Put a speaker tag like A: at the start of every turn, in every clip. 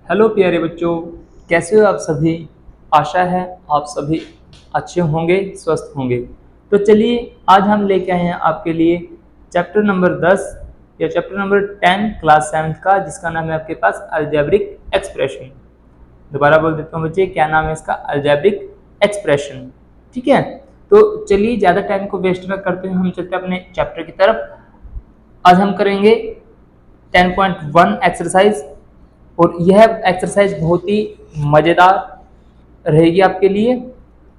A: Hello प्यारे बच्चों, कैसे हो आप सभी। आशा है आप सभी अच्छे होंगे, स्वस्थ होंगे। तो चलिए आज हम लेके आए हैं आपके लिए चैप्टर नंबर 10 या चैप्टर नंबर 10 क्लास 7 का, जिसका नाम है आपके पास अलजेब्रिक एक्सप्रेशन। दोबारा बोल देता हूँ बच्चे, क्या नाम है इसका? Algebraic expression. ठीक है, तो चलिए ज़्यादा टाइम को वेस्ट न करते हुए हम चलते हैं अपने चैप्टर की तरफ। आज हम करेंगे 10.1 एक्सरसाइज, और यह एक्सरसाइज बहुत ही मज़ेदार रहेगी आपके लिए।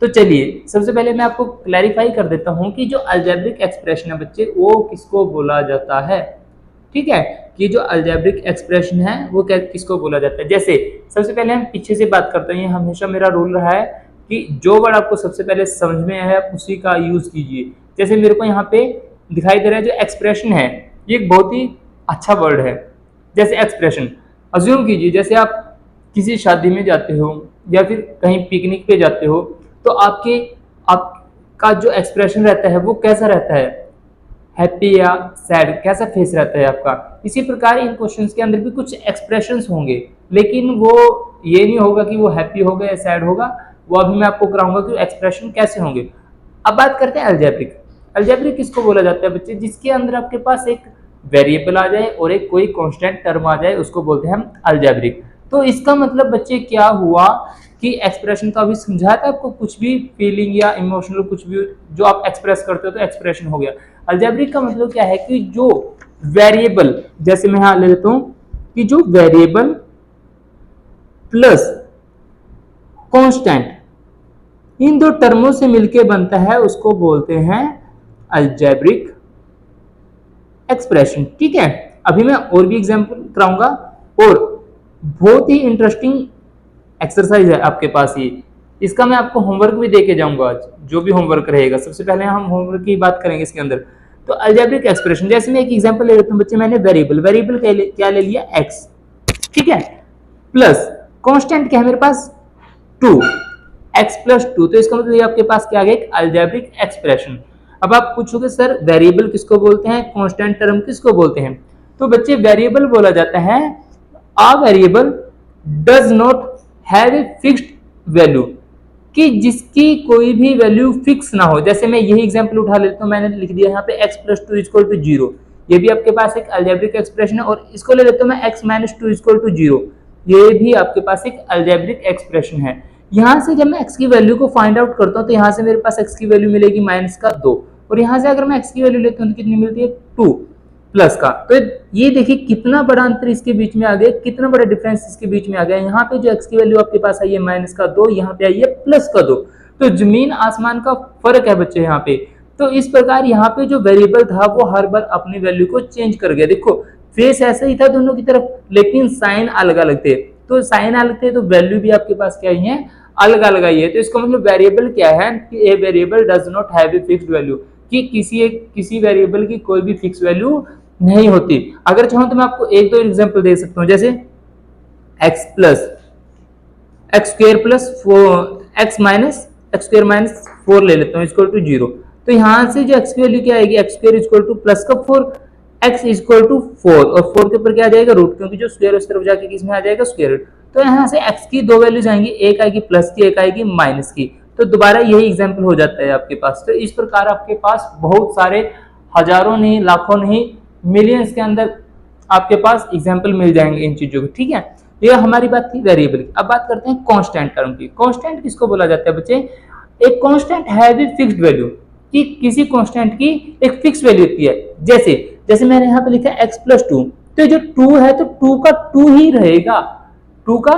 A: तो चलिए सबसे पहले मैं आपको क्लैरिफाई कर देता हूं कि जो अलजेब्रिक एक्सप्रेशन है बच्चे, वो किसको बोला जाता है। ठीक है, कि जो अलजेब्रिक एक्सप्रेशन है वो किसको बोला जाता है। जैसे सबसे पहले हम पीछे से बात करते हैं, हमेशा मेरा रूल रहा है कि जो वर्ड आपको सबसे पहले समझ में आया उसी का यूज कीजिए। जैसे मेरे को यहाँ पे दिखाई दे रहा है जो एक्सप्रेशन है, ये एक बहुत ही अच्छा वर्ड है। जैसे एक्सप्रेशन, अज्यूम कीजिए जैसे आप किसी शादी में जाते हो या फिर कहीं पिकनिक पे जाते हो, तो आपका जो एक्सप्रेशन रहता है वो कैसा रहता है, हैप्पी या सैड, कैसा फेस रहता है आपका। इसी प्रकार इन क्वेश्चंस के अंदर भी कुछ एक्सप्रेशंस होंगे, लेकिन वो ये नहीं होगा कि वो हैप्पी होगा या सैड होगा, वो अभी मैं आपको कराऊंगा कि एक्सप्रेशन कैसे होंगे। अब बात करते हैं अलजेब्रिक। अलजेब्रिक किसको बोला जाता है बच्चे? जिसके अंदर आपके पास एक वेरिएबल आ जाए और एक कोई कांस्टेंट टर्म आ जाए, उसको बोलते हैं हम अलजेब्रिक। तो इसका मतलब बच्चे क्या हुआ कि एक्सप्रेशन तो अभी समझाया था आपको, कुछ भी फीलिंग या इमोशनल कुछ भी जो आप एक्सप्रेस करते हो तो एक्सप्रेशन हो गया। अलजेब्रिक का मतलब क्या है कि जो वेरिएबल, जैसे मैं यहां ले लेता हूं कि जो वेरिएबल प्लस कांस्टेंट इन दो टर्मों से मिलके बनता है, उसको बोलते हैं अलजेब्रिक एक्सप्रेशन। ठीक है, अभी मैं और भी एग्जांपल कराऊंगा, और बहुत ही इंटरेस्टिंग एक्सरसाइज है आपके पास ये। इसका मैं आपको होमवर्क भी देके जाऊंगा आज, जो भी होमवर्क रहेगा। सबसे पहले हम होमवर्क की बात करेंगे इसके अंदर। तो अलजेब्रिक एक्सप्रेशन, जैसे मैं एक एग्जांपल ले लेता हूं बच्चे, मैंने वेरिएबल क्या ले लिया, एक्स। ठीक है, प्लस कांस्टेंट क्या है मेरे पास, 2, एक्स प्लस 2। तो इसका मतलब ये आपके पास क्या आ गया, एक अलजेब्रिक एक्सप्रेशन। अब आप पूछोगे सर वेरिएबल किसको बोलते हैं, कांस्टेंट टर्म किसको बोलते हैं? तो बच्चे वेरिएबल बोला जाता है a variable does not have a fixed value, कि जिसकी कोई भी वैल्यू फिक्स ना हो। जैसे मैं यही एग्जांपल उठा लेता हूं, मैंने लिख दिया यहाँ पे x प्लस 2 इक्वल टू 0। ये भी आपके पास एक अलजेब्रिक एक्सप्रेशन है। और इसको ले लेता हूं मैं x माइनस 2 इक्वल टू 0। ये भी आपके पास एक अलजेब्रिक एक्सप्रेशन है। यहाँ से जब मैं x की वैल्यू को फाइंड आउट करता हूँ, तो यहाँ से मेरे पास x की वैल्यू मिलेगी -2, और यहाँ से अगर मैं x की वैल्यू लेता हूँ तो कितनी मिलती है, 2 प्लस का। तो ये देखिए कितना बड़ा अंतर इसके बीच में आ गया, कितना बड़ा डिफरेंस इसके बीच में आ गया। यहाँ पे जो x की वैल्यू आपके पास आई है -2, यहाँ पे आई है +2। तो जमीन आसमान का फर्क है बच्चे यहाँ पे। तो इस प्रकार यहाँ पे जो वेरिएबल था वो हर बार अपनी वैल्यू को चेंज कर गया। देखो फेस ऐसा ही था दोनों की तरफ, लेकिन साइन अलग अलग थे। तो साइन अलग थे तो वैल्यू भी आपके पास क्या ही है, अलग अलग आई है। तो इसका मतलब वेरिएबल क्या है कि a variable does not have a fixed value, कि किसी वेरिएबल की कोई भी फिक्स वैल्यू नहीं होती। अगर चाहूं तो मैं आपको एक दो एग्जांपल दे सकता हूं, जैसे x square plus 4 x minus x square minus 4 ले लेता हूं इक्वल टू 0। तो यहां से जो एक्स की वैल्यू क्या आएगी, x square equal two plus का 4, एक्स इक्वल टू 4, और 4 के ऊपर क्या आ जाएगा, रूट, क्योंकि जो स्क्वायर उस तरफ जाके किस में आ जाएगा, स्क्वायर रूट। तो यहाँ से एक्स की दो वैल्यूज आएंगी, एक आएगी प्लस की, एक आएगी माइनस की। तो दोबारा यही एग्जाम्पल हो जाता है आपके पास। तो इस प्रकार आपके पास बहुत सारे, हजारों नहीं, लाखों नहीं, मिलियंस के अंदर आपके पास एग्जाम्पल मिल जाएंगे इन चीजों के। ठीक है, ये हमारी बात थी वेरिएबल की। अब बात करते हैं कांस्टेंट टर्म की। कांस्टेंट किसको बोला जाता है बच्चे? एक constant have a fixed value, कि किसी कांस्टेंट की एक फिक्स वैल्यू होती है। जैसे मैंने यहाँ पे लिखा है x प्लस 2, तो जो 2 है तो 2 का 2 ही रहेगा, 2 का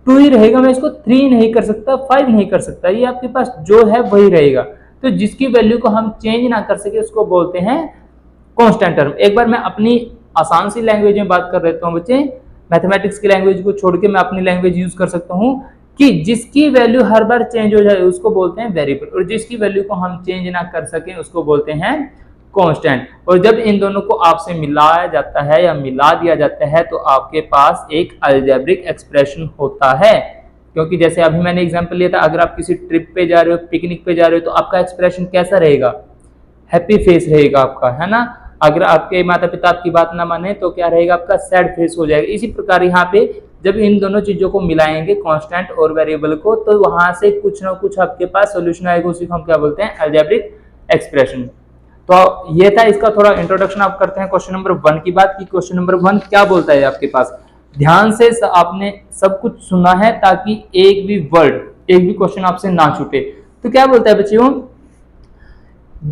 A: 2 ही रहेगा। मैं इसको 3 नहीं कर सकता, 5 नहीं कर सकता, ये आपके पास जो है वही रहेगा। तो जिसकी वैल्यू को हम चेंज ना कर सके उसको बोलते हैं कांस्टेंट टर्म। एक बार मैं अपनी आसान सी लैंग्वेज में बात कर लेता हूँ बच्चे, मैथमेटिक्स की लैंग्वेज को छोड़ के मैं अपनी लैंग्वेज यूज कर सकता हूँ, कि जिसकी वैल्यू हर बार चेंज हो जाए उसको बोलते हैं वेरिएबल, और जिसकी वैल्यू को हम चेंज ना कर सके उसको बोलते हैं कांस्टेंट। और जब इन दोनों को आपसे मिलाया जाता है या मिला दिया जाता है तो आपके पास एक अलजेब्रिक एक्सप्रेशन होता है। क्योंकि जैसे अभी मैंने एग्जांपल लिया था, अगर आप किसी ट्रिप पे जा रहे हो, पिकनिक पे जा रहे हो, तो आपका एक्सप्रेशन कैसा रहेगा, हैप्पी फेस रहेगा आपका, है ना। अगर आपके माता पिता आपकी बात ना माने तो क्या रहेगा, आपका सैड फेस हो जाएगा। इसी प्रकार यहाँ पे जब इन दोनों चीजों को मिलाएंगे कांस्टेंट और वेरिएबल को, तो वहां से कुछ ना कुछ आपके पास सॉल्यूशन आएगा, उसी को हम क्या बोलते हैं, अलजेब्रिक एक्सप्रेशन। तो ये था इसका थोड़ा इंट्रोडक्शन। आप करते हैं क्वेश्चन नंबर 1 की बात की क्वेश्चन नंबर 1 क्या बोलता है आपके पास। ध्यान से आपने सब कुछ सुना है ताकि एक भी वर्ड, एक भी क्वेश्चन आपसे ना छूटे। तो क्या बोलता है बच्चों,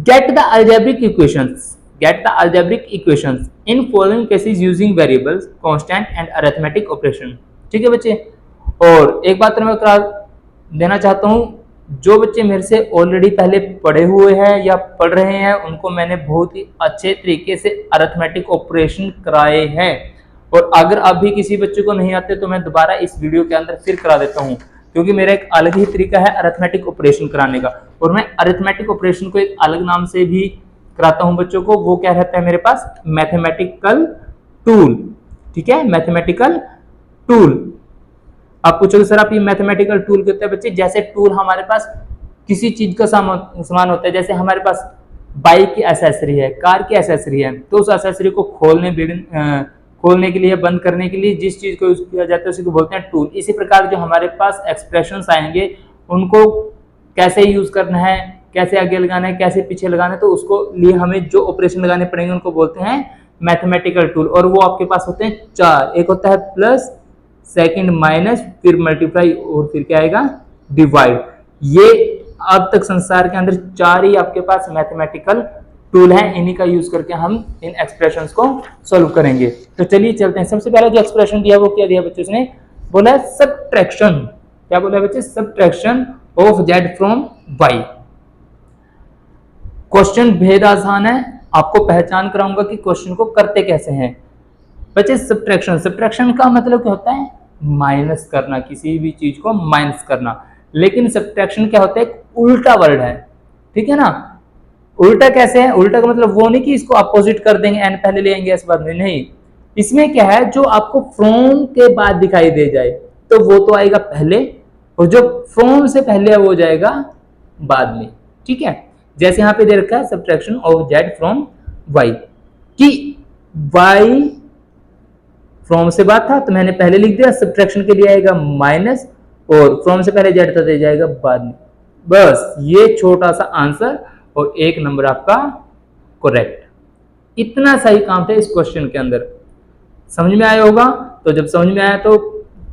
A: get the algebraic equations, get the algebraic equations in following cases using variables, constant and arithmetic operation। ठीक है बच्चे। और एक बात मैं करा देना चाहता हूँ, जो बच्चे मेरे से ऑलरेडी पहले पढ़े हुए हैं या पढ़ रहे हैं, उनको मैंने बहुत ही अच्छे तरीके से अरिथमेटिक ऑपरेशन कराए हैं। और अगर अभी किसी बच्चे को नहीं आते तो मैं दोबारा इस वीडियो के अंदर फिर करा देता हूँ, क्योंकि मेरा एक अलग ही तरीका है अरिथमेटिक ऑपरेशन कराने का। और मैं अरिथमेटिक ऑपरेशन को एक अलग नाम से भी कराता हूं बच्चों को, वो क्या रहता है मेरे पास, मैथमेटिकल टूल। ठीक है, मैथमेटिकल टूल। आप पूछोगे सर आप ये मैथमेटिकल टूल कहते हैं बच्चे, जैसे टूल हमारे पास किसी चीज का सामान होता है, जैसे हमारे पास बाइक की एसेसरी है, कार की एसेसरी है, तो उस एसेसरी को खोलने के लिए, बंद करने के लिए जिस चीज को यूज किया जाता है उसी को बोलते हैं टूल। इसी प्रकार जो हमारे पास एक्सप्रेशंस आएंगे उनको कैसे यूज करना है, कैसे आगे लगाना है, कैसे पीछे लगाना है, तो उसको लिए हमें जो ऑपरेशन लगाने पड़ेंगे उनको बोलते हैं मैथमेटिकल टूल। और वो आपके पास होते हैं 4, एक होता है प्लस, सेकंड माइनस, फिर मल्टीप्लाई और फिर क्या आएगा, डिवाइड। ये अब तक संसार के अंदर 4 ही आपके पास मैथमेटिकल टूल है, इन्हीं का यूज करके हम इन एक्सप्रेशंस को सॉल्व करेंगे। तो चलिए चलते हैं। सबसे पहला जो एक्सप्रेशन दिया वो क्या दिया बच्चों ने, बोला है सबट्रैक्शन। क्या बोला है बच्चे, subtraction of z from y। Question बेहद आसान है, आपको पहचान कराऊंगा कि क्वेश्चन को करते कैसे हैं बच्चे। सब्ट्रैक्शन, सब्ट्रैक्शन का मतलब क्या होता है, माइनस करना, किसी भी चीज को माइनस करना। लेकिन सब्ट्रैक्शन क्या होता है, एक उल्टा वर्ड है। ठीक है ना, उल्टा कैसे है, उल्टा का मतलब वो नहीं कि इसको अपोजिट कर देंगे, एन पहले ले आएंगे इस बात में, नहीं। इसमें क्या है, जो आपको फ्रॉम के बाद दिखाई दे जाए तो वो तो आएगा पहले, और जो फ्रॉम से पहले है वो जाएगा बाद में। ठीक है, जैसे यहां पे दे रखा है subtraction of z from y, कि y फ्रॉम से बात था तो मैंने पहले लिख दिया, सब्ट्रैक्शन के लिए आएगा माइनस, और फ्रॉम से पहले z था दे जाएगा बाद में। बस ये छोटा सा आंसर और 1 नंबर आपका करेक्ट। इतना सही काम था इस क्वेश्चन के अंदर। समझ में आया होगा? तो जब समझ में आया तो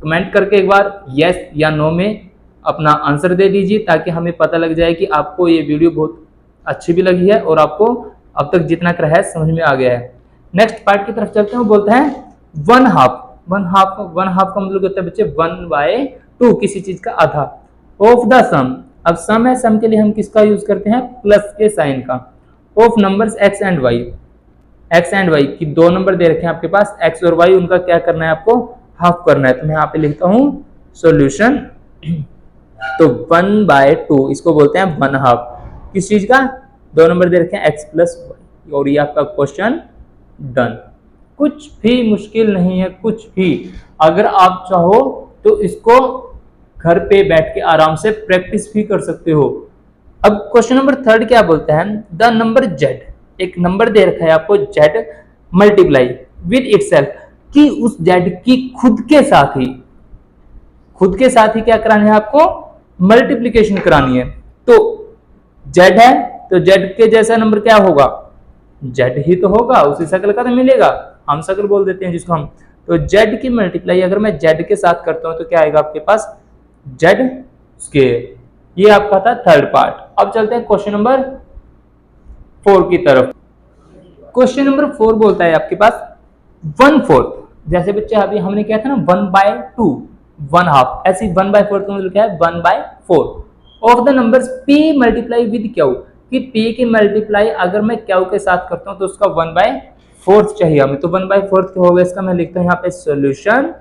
A: कमेंट करके एक बार यस या नो में अपना आंसर दे दीजिए, ताकि हमें पता लग जाए कि आपको ये वीडियो बहुत अच्छी भी लगी है और आपको अब तक जितना करा है समझ में आ गया है। नेक्स्ट पार्ट की तरफ चलते हैं। वो बोलता है 1/2। 1/2 का मतलब होता है बच्चे 1/2, किसी चीज का आधा। ऑफ द सम, अब सम है, सम के लिए हम किसका यूज करते हैं, प्लस के साइन का। Of numbers x and y, x and y की 2 नंबर दे रखे हैं आपके पास, x और y, उनका क्या करना है आपको, हाफ करना है। तो मैं यहाँ पे लिखता हूँ सॉल्यूशन। तो 1/2 इसको बोलते हैं 1/2, किस चीज का, 2 नंबर दे रखे हैं x प्लस y, और ये आपका क्वेश्चन डन। कुछ भी मुश्किल नहीं है, कुछ भी। अगर आप चाहो तो इसको घर पे बैठ के आराम से प्रैक्टिस भी कर सकते हो। अब क्वेश्चन नंबर 3 क्या बोलता है, द नंबर z, एक नंबर दे रखा है आपको z मल्टीप्लाई विद इटसेल्फ, कि उस z की खुद के साथ ही क्या करानी है आपको, मल्टीप्लीकेशन करानी है। तो z है तो z के जैसा नंबर क्या होगा, z ही तो होगा, उसी शक्ल का तो मिलेगा, हम शक्ल बोल देते हैं जिसको हम। तो z की मल्टीप्लाई अगर मैं z के साथ करता हूं तो क्या आएगा आपके पास, z स्क्वायर। ये आपका था 3rd पार्ट। अब चलते हैं क्वेश्चन नंबर 4 की तरफ। क्वेश्चन नंबर 4 बोलता है आपके पास 1/4, जैसे बच्चे अभी हमने क्या था ना 1/2, 1/2, ऐसी 1/4 का मतलब क्या है 1/4 of the numbers p multiply with q, कि p की मल्टीप्लाई अगर मैं q के साथ करता हूं तो उसका 1/4 चाहिए हमें। तो 1/4 क्या होगा इसका, मैं लिखता हूं यहाँ पे सॉल्यूशन।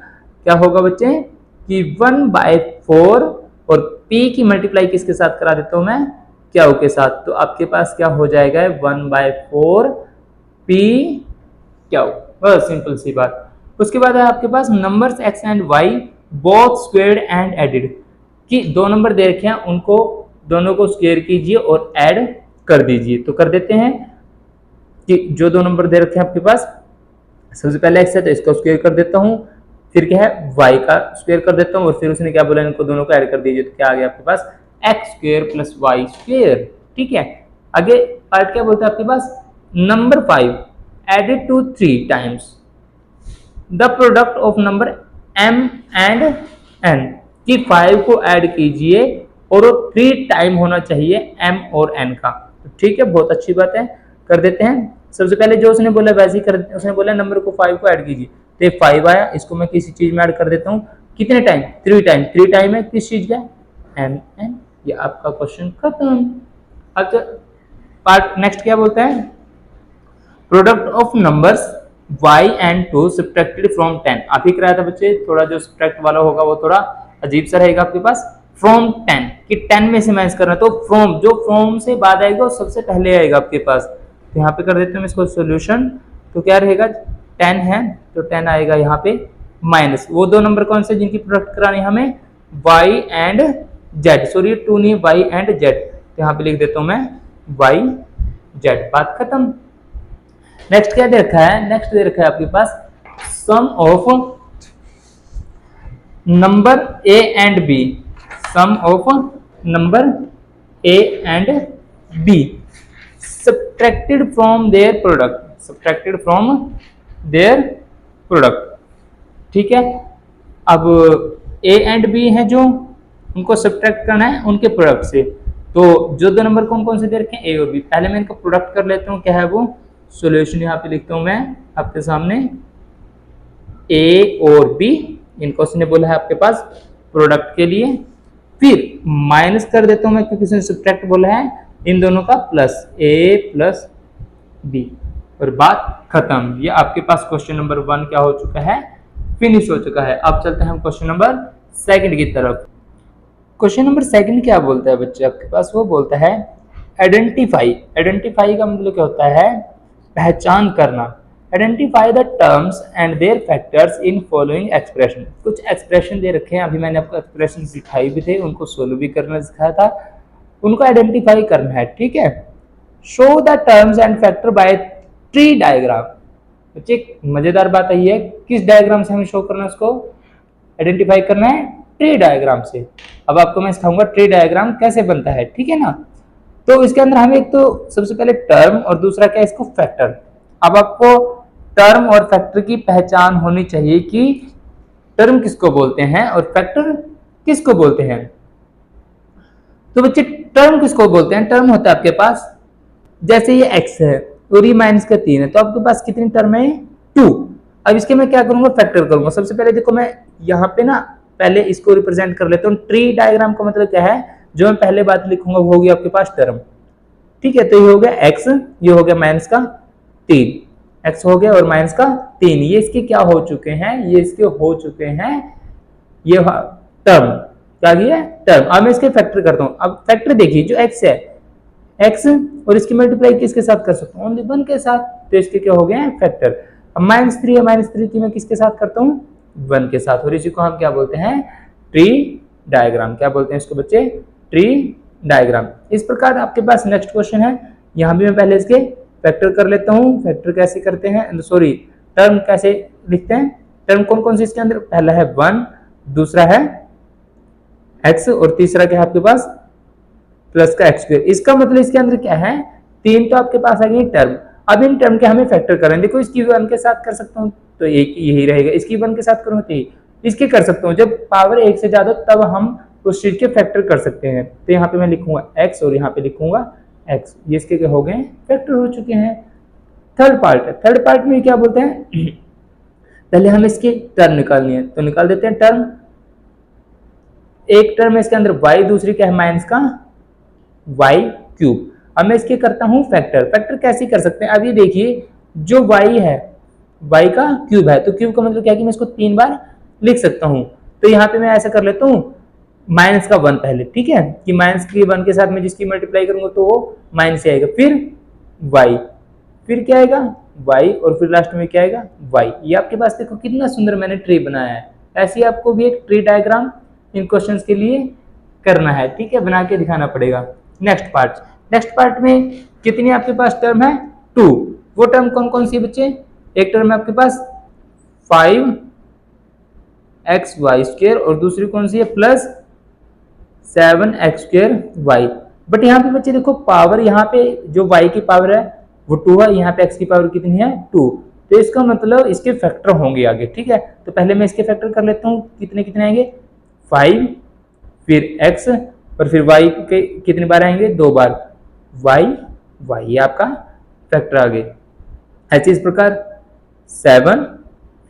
A: क्या होगा बच्चे कि 1/4 और p की मल्टीप्लाई किसके साथ करा देता हूं मैं, q के साथ। तो आपके पास क्या हो जाएगा 1/4 p q, बस सिंपल सी बात। उसके बाद है आपके पास numbers x and y both squared and added, कि 2 नंबर दे रखे हैं उनको दोनों को स्क्वायर कीजिए और ऐड कर दीजिए। तो कर देते हैं कि जो 2 नंबर दे रखे हैं आपके पास, सबसे पहले x है तो इसको स्क्वायर कर देता हूं, फिर क्या है y का स्क्वायर कर देता हूँ और फिर उसने क्या बोला इनको दोनों को ऐड कर दीजिए, तो क्या आ गया आपके पास x square plus Y square. ठीक है, आगे पार्ट क्या बोलता है आपके पास, number 5 added to 3 times the product of number m and n, कि 5 को ऐड कीजिए और वो 3 टाइम होना चाहिए m और n का। तो ठीक है, बहुत अच्छी बात है, कर देते हैं। सबसे पहले जो उसने बोला वैसे ही कर, उसने बोला नंबर को 5 को ऐड कीजिए, तो ये 5 आया, इसको मैं किसी चीज में ऐड कर देता हूँ, कितने टाइम, 3 टाइम, 3 टाइम है किस चीज का, m n। ये आपका क्वेश्चन खत्म। अब पार्ट नेक्स्ट क्या बोलता है, product of numbers y and 2 subtracted from 10। आप ही कराया था बच्चे, थोड़ा जो सब्ट्रैक्ट वाला होगा वो थोड़ा अजीब सा रहेगा आपके पास। फ्रॉम 10 कि 10 में से मैच करना, तो फ्रॉम, जो फ्रॉम से बाद आएगा वो सबसे पहले आएगा आपके पास। तो यहाँ पे कर देते हैं इसको सोल्यूशन, तो क्या रहेगा, 10 है तो 10 आएगा यहाँ पे माइनस वो दो नंबर कौन से जिनकी प्रोडक्ट करानी है हमें, y एंड z, सॉरी 2 नहीं y एंड z, तो यहाँ पे लिख देता हूँ मैं y z, बात खत्म। नेक्स्ट क्या दे रखा है, नेक्स्ट दे रखा है आपके पास sum of number a and b, sum of number a and b subtracted from their product, subtracted from their product. ठीक है, अब a एंड b हैं जो उनको सब्ट्रैक्ट करना है उनके प्रोडक्ट से, तो जो दो नंबर कौन कौन से दे रखे हैं, a और b, पहले मैं इनका प्रोडक्ट कर लेता हूँ, क्या है वो सॉल्यूशन यहाँ पे लिखता हूँ मैं आपके सामने, a और b इनको उसने बोला है आपके पास प्रोडक्ट के लिए, फिर माइनस कर देता हूँ मैं क्योंकि उसने सब्ट्रैक्ट बोला है इन दोनों का, प्लस a प्लस b, और बात खत्म। ये आपके पास क्वेश्चन नंबर 1 क्या हो चुका है, फिनिश हो चुका है। अब चलते हैं हम क्वेश्चन नंबर 2 की तरफ। क्वेश्चन नंबर 2 क्या बोलता है बच्चे आपके पास, वो बोलता है आइडेंटिफाई। आइडेंटिफाई का मतलब क्या होता है, पहचान करना। Identify the terms and their factors in following expression. कुछ एक्सप्रेशन दे रखे हैं, अभी मैंने आपको एक्सप्रेशन सिखाई भी थे, उनको सोल्व भी करना सिखाया था, उनको आइडेंटिफाई करना है। ठीक है, show the terms and factor by tree diagram. बच्चे मजेदार बात आई है, किस डायग्राम से हमें शो करना है, उसको आइडेंटिफाई करना है ट्री डायग्राम से। अब आपको मैं सिखाऊंगा ट्री डायग्राम कैसे बनता है, ठीक है ना। तो इसके अंदर हमें एक तो सबसे पहले टर्म और दूसरा क्या है इसको फैक्टर। अब आपको टर्म और फैक्टर की पहचान होनी चाहिए कि टर्म किसको बोलते हैं और फैक्टर किसको बोलते हैं। तो बच्चे टर्म किसको बोलते हैं, टर्म होता है आपके पास, जैसे ये x है और ये माइनस का 3 है, तो आपके पास कितनी टर्म है, 2। अब इसके मैं क्या करूंगा, फैक्टर करूंगा। सबसे पहले देखो मैं यहाँ पे ना पहले इसको रिप्रेजेंट कर लेता हूँ। ट्री डायग्राम का मतलब क्या है, जो मैं पहले बात लिखूंगा वो होगी आपके पास टर्म। ठीक है, तो ये हो गया x, ये हो गया माइनस का 3, x हो गया और माइनस का 3, ये इसके क्या हो चुके हैं, ये इसके हो चुके हैं ये टर्म, क्या है टर्म। अब मैं इसके फैक्टर करता हूँ। अब फैक्टर देखिए, जो x है, x और इसकी मल्टीप्लाई किसके साथ कर सकता हूँ, ओनली 1 के साथ, तो इसके क्या हो गए फैक्टर। अब -3 है, -3 की मैं किसके साथ करता हूँ, 1 के साथ, और इसी को हम क्या बोलते हैं, ट्री डायग्राम। क्या बोलते हैं इसको बच्चे, ट्री डायग्राम। इस प्रकार आपके पास नेक्स्ट क्वेश्चन है, यहाँ भी मैं पहले इसके फैक्टर कर लेता हूँ। फैक्टर कैसे करते हैं, सॉरी टर्म कैसे लिखते हैं, टर्म कौन कौन सी इसके अंदर, पहला है 1, दूसरा है x और तीसरा क्या है आपके पास प्लस का x स्क्वायर। इसका मतलब इसके अंदर क्या है, 3 तो आपके पास आ गई टर्म। अब इन टर्म के हमें फैक्टर करें, देखो इसकी 1 के साथ कर सकता हूँ तो एक यही रहेगा, इसकी 1 के साथ करूँ तो यही, इसके कर सकता हूँ। जब पावर 1 से ज्यादा तब हम उस चीज के फैक्टर कर सकते हैं। तो यहाँ पे मैं लिखूंगा x और यहाँ पे लिखूंगा x, ये इसके क्या हो गए, फैक्टर हो चुके हैं। थर्ड पार्ट है, थर्ड पार्ट में क्या बोलते हैं, पहले हम इसकी टर्म निकालनी है, तो निकाल देते हैं टर्म। एक टर्म है इसके अंदर y, दूसरी क्या है माइनस का y क्यूब। अब मैं इसके करता हूं फैक्टर। फैक्टर कैसे कर सकते हैं, अब ये देखिए जो y है y का क्यूब है, तो क्यूब का मतलब क्या है कि मैं इसको 3 बार लिख सकता हूं। तो यहाँ पे मैं ऐसा कर लेता हूँ माइनस का 1 पहले, ठीक है, कि माइनस के 1 के साथ मैं जिसकी मल्टीप्लाई करूंगा तो वो माइनस आएगा, फिर y, फिर क्या आएगा y, और फिर लास्ट में क्या आएगा y। ये आपके पास देखो कितना सुंदर मैंने ट्री बनाया है। ऐसे ही आपको भी एक ट्री डायग्राम इन क्वेश्चंस के लिए करना है, ठीक है, बना के दिखाना पड़ेगा। नेक्स्ट पार्ट में कितनी आपके पास टर्म है, 2। वो टर्म कौन कौन सी है बच्चे, एक टर्म है आपके पास 5 एक्स वाई स्क्वेयर और दूसरी कौन सी है प्लस 7x² वाई। बट यहाँ पे बच्चे देखो पावर, यहाँ पे जो y की पावर है वो 2 है, यहाँ पे x की पावर कितनी है 2, तो इसका मतलब इसके फैक्टर होंगे आगे। ठीक है, तो पहले मैं इसके फैक्टर कर लेता हूँ, कितने कितने आएंगे 5, फिर x और फिर y के कितनी बार आएंगे 2 बार, y ये आपका फैक्टर आ गए। ऐसे इस प्रकार 7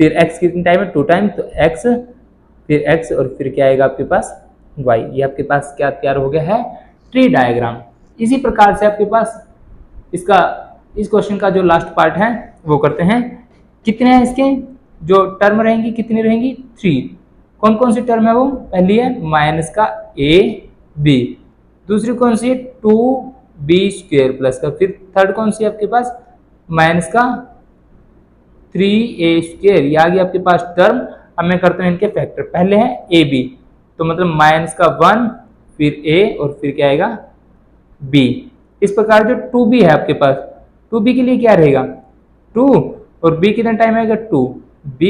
A: फिर x कितने टाइम है 2 टाइम, तो x फिर x और फिर क्या आएगा आपके पास y। ये आपके पास क्या तैयार हो गया है ट्री डायग्राम। इसी प्रकार से आपके पास इस क्वेश्चन का जो लास्ट पार्ट है वो करते हैं। कितने हैं इसके जो टर्म रहेंगी, कितनी रहेंगी 3। कौन कौन सी टर्म है वो, पहली है माइनस का a b, दूसरी कौन सी है 2b² प्लस का, फिर थर्ड कौन सी है आपके पास माइनस का 3a²। ये आ गया आपके पास टर्म। अब मैं करता हूँ इनके फैक्टर, पहले है ए बी, तो मतलब माइनस का 1 फिर a और फिर क्या आएगा b। इस प्रकार जो 2b है आपके पास, 2b के लिए क्या रहेगा 2 और b कितना टाइम आएगा 2 b।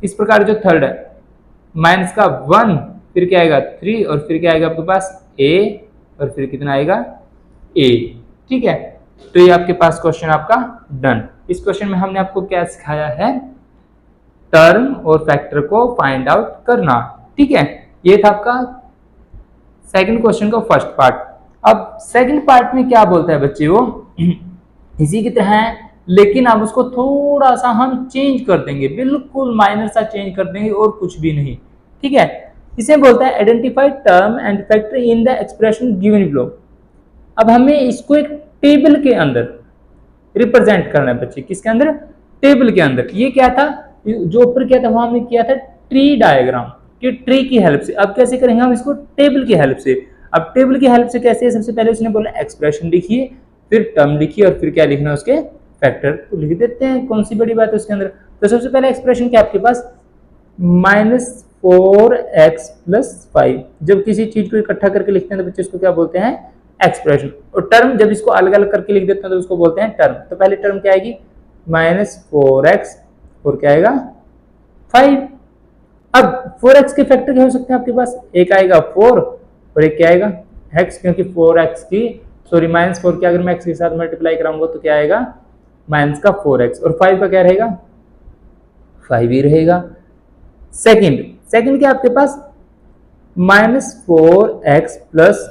A: इस प्रकार जो थर्ड है माइनस का 1 फिर क्या आएगा 3 और फिर क्या आएगा आपके पास a और फिर कितना आएगा a। ठीक है, तो ये आपके पास क्वेश्चन आपका डन। इस क्वेश्चन में हमने आपको क्या सिखाया है, टर्म और फैक्टर को फाइंड आउट करना। ठीक है, ये था आपका सेकंड क्वेश्चन का फर्स्ट पार्ट। अब सेकंड पार्ट में क्या बोलता है बच्चे, वो इसी की तरह है लेकिन अब उसको थोड़ा सा हम चेंज कर देंगे, बिल्कुल माइनर सा चेंज कर देंगे और कुछ भी नहीं। ठीक है, इसे बोलता है identify term and factor in the expression given below. अब हमें इसको एक टेबल के अंदर रिप्रेजेंट करना है बच्चे, किसके अंदर टेबल के अंदर। ये क्या था जो ऊपर किया था वहां हमने किया था ट्री डायग्राम कि ट्री की हेल्प से। अब कैसे करेंगे हम इसको टेबल की हेल्प से। अब टेबल की हेल्प से कैसे है, सबसे पहले उसने बोला एक्सप्रेशन लिखिए, फिर टर्म लिखिए और फिर क्या लिखना है उसके फैक्टर तो लिख देते हैं। कौन सी बड़ी बात है उसके अंदर। तो सबसे पहले एक्सप्रेशन क्या आपके पास -4x + 5। जब किसी चीज को इकट्ठा करके लिखते हैं तो बच्चे इसको क्या बोलते हैं एक्सप्रेशन। और टर्म जब इसको अलग अलग करके लिख देते हैं तो उसको बोलते हैं टर्म। तो पहले टर्म क्या आएगी -4x और क्या आएगा 5। अब 4x के फैक्टर क्या हो सकते हैं आपके पास, एक आएगा 4 और एक क्या आएगा x, क्योंकि 4x की -4 की अगर मैं x के साथ मल्टीप्लाई कराऊंगा तो क्या आएगा -4x और 5 का क्या रहेगा 5 ही रहेगा। सेकंड क्या आपके पास -4x +